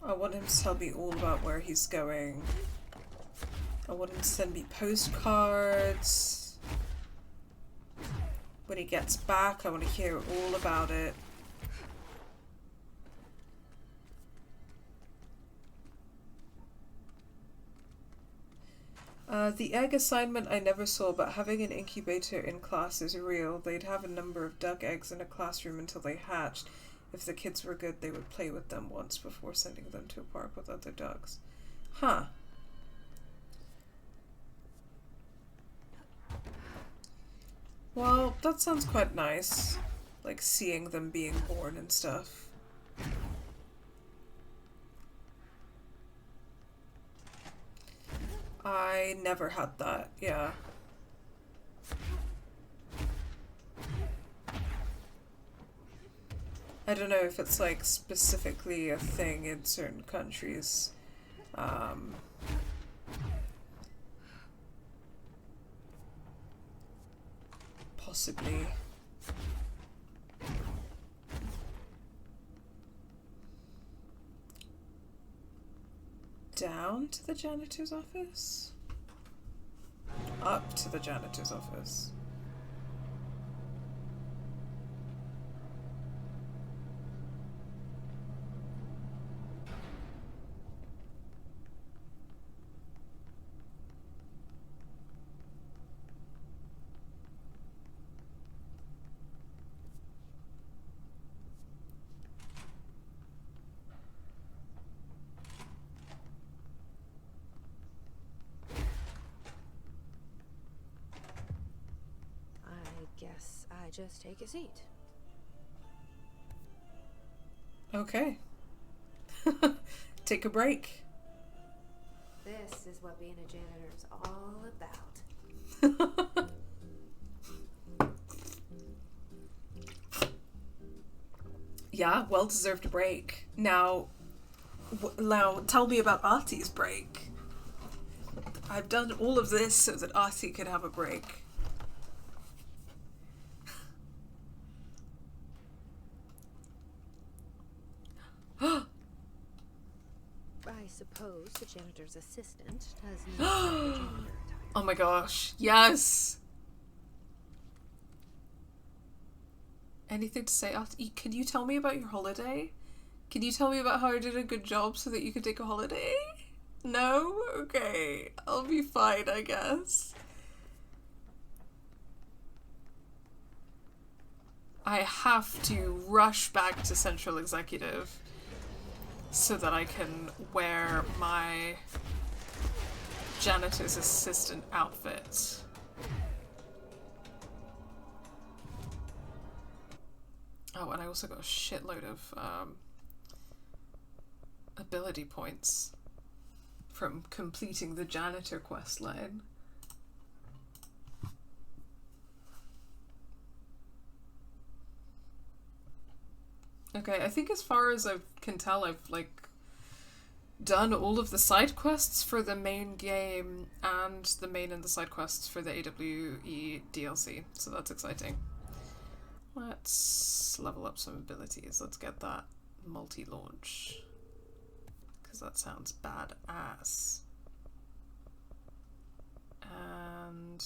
I want him to tell me all about where he's going. I want him to send me postcards. When he gets back, I want to hear all about it. The egg assignment I never saw, but having an incubator in class is real. They'd have a number of duck eggs in a classroom until they hatched. If the kids were good, they would play with them once before sending them to a park with other ducks. Huh. Well, that sounds quite nice. Like seeing them being born and stuff. I never had that, yeah. I don't know if it's like specifically a thing in certain countries. Possibly. Down to the janitor's office? Up to the janitor's office. Guess I just take a seat. Okay. Take a break. This is what being a janitor is all about. Yeah, well-deserved break. Now tell me about Artie's break. I've done all of this so that Artie could have a break. I suppose the janitor's assistant does need the janitor attire. Oh my gosh, yes! Anything to say? Can you tell me about your holiday? Can you tell me about how I did a good job so that you could take a holiday? No? Okay. I'll be fine, I guess. I have to rush back to Central Executive so that I can wear my janitor's assistant outfit. Oh, and I also got a shitload of ability points from completing the janitor quest line. Okay, I think as far as I can tell, I've like done all of the side quests for the main game and the main and the side quests for the AWE DLC, so that's exciting. Let's level up some abilities. Let's get that multi-launch, because that sounds badass. And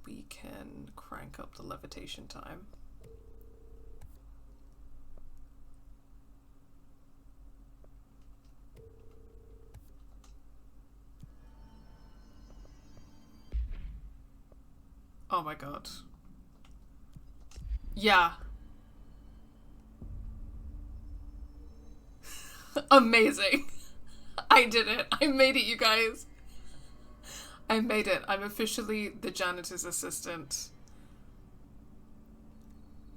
we can crank up the levitation time. Oh my god. Yeah. Amazing. I did it. I made it, you guys. I made it. I'm officially the janitor's assistant.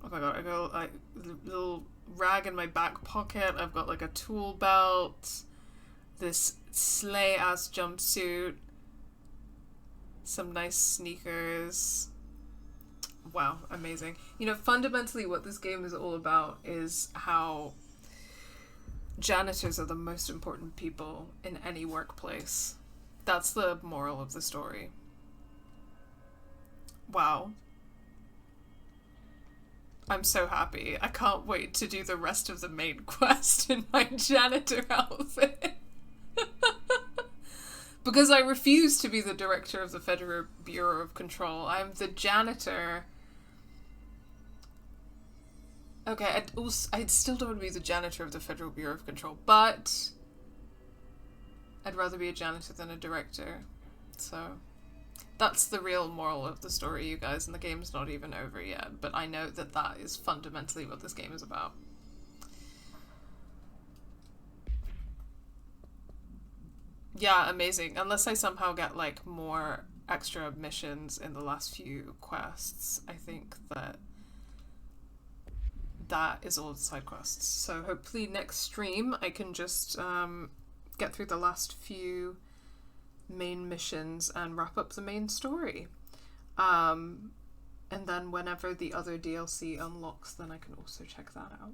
Oh my god, I got like a little rag in my back pocket. I've got like a tool belt, this slay ass jumpsuit, some nice sneakers. Wow, amazing. You know, fundamentally what this game is all about is how janitors are the most important people in any workplace. That's the moral of the story. Wow. I'm so happy. I can't wait to do the rest of the main quest in my janitor outfit. Because I refuse to be the director of the Federal Bureau of Control. I'm the janitor. Okay, I still don't want to be the janitor of the Federal Bureau of Control, but I'd rather be a janitor than a director. So that's the real moral of the story, you guys, and the game's not even over yet, but I know that that is fundamentally what this game is about. Yeah, amazing. Unless I somehow get like more extra missions in the last few quests, I think that is all the side quests. So hopefully next stream I can just get through the last few main missions and wrap up the main story. And then whenever the other DLC unlocks, then I can also check that out.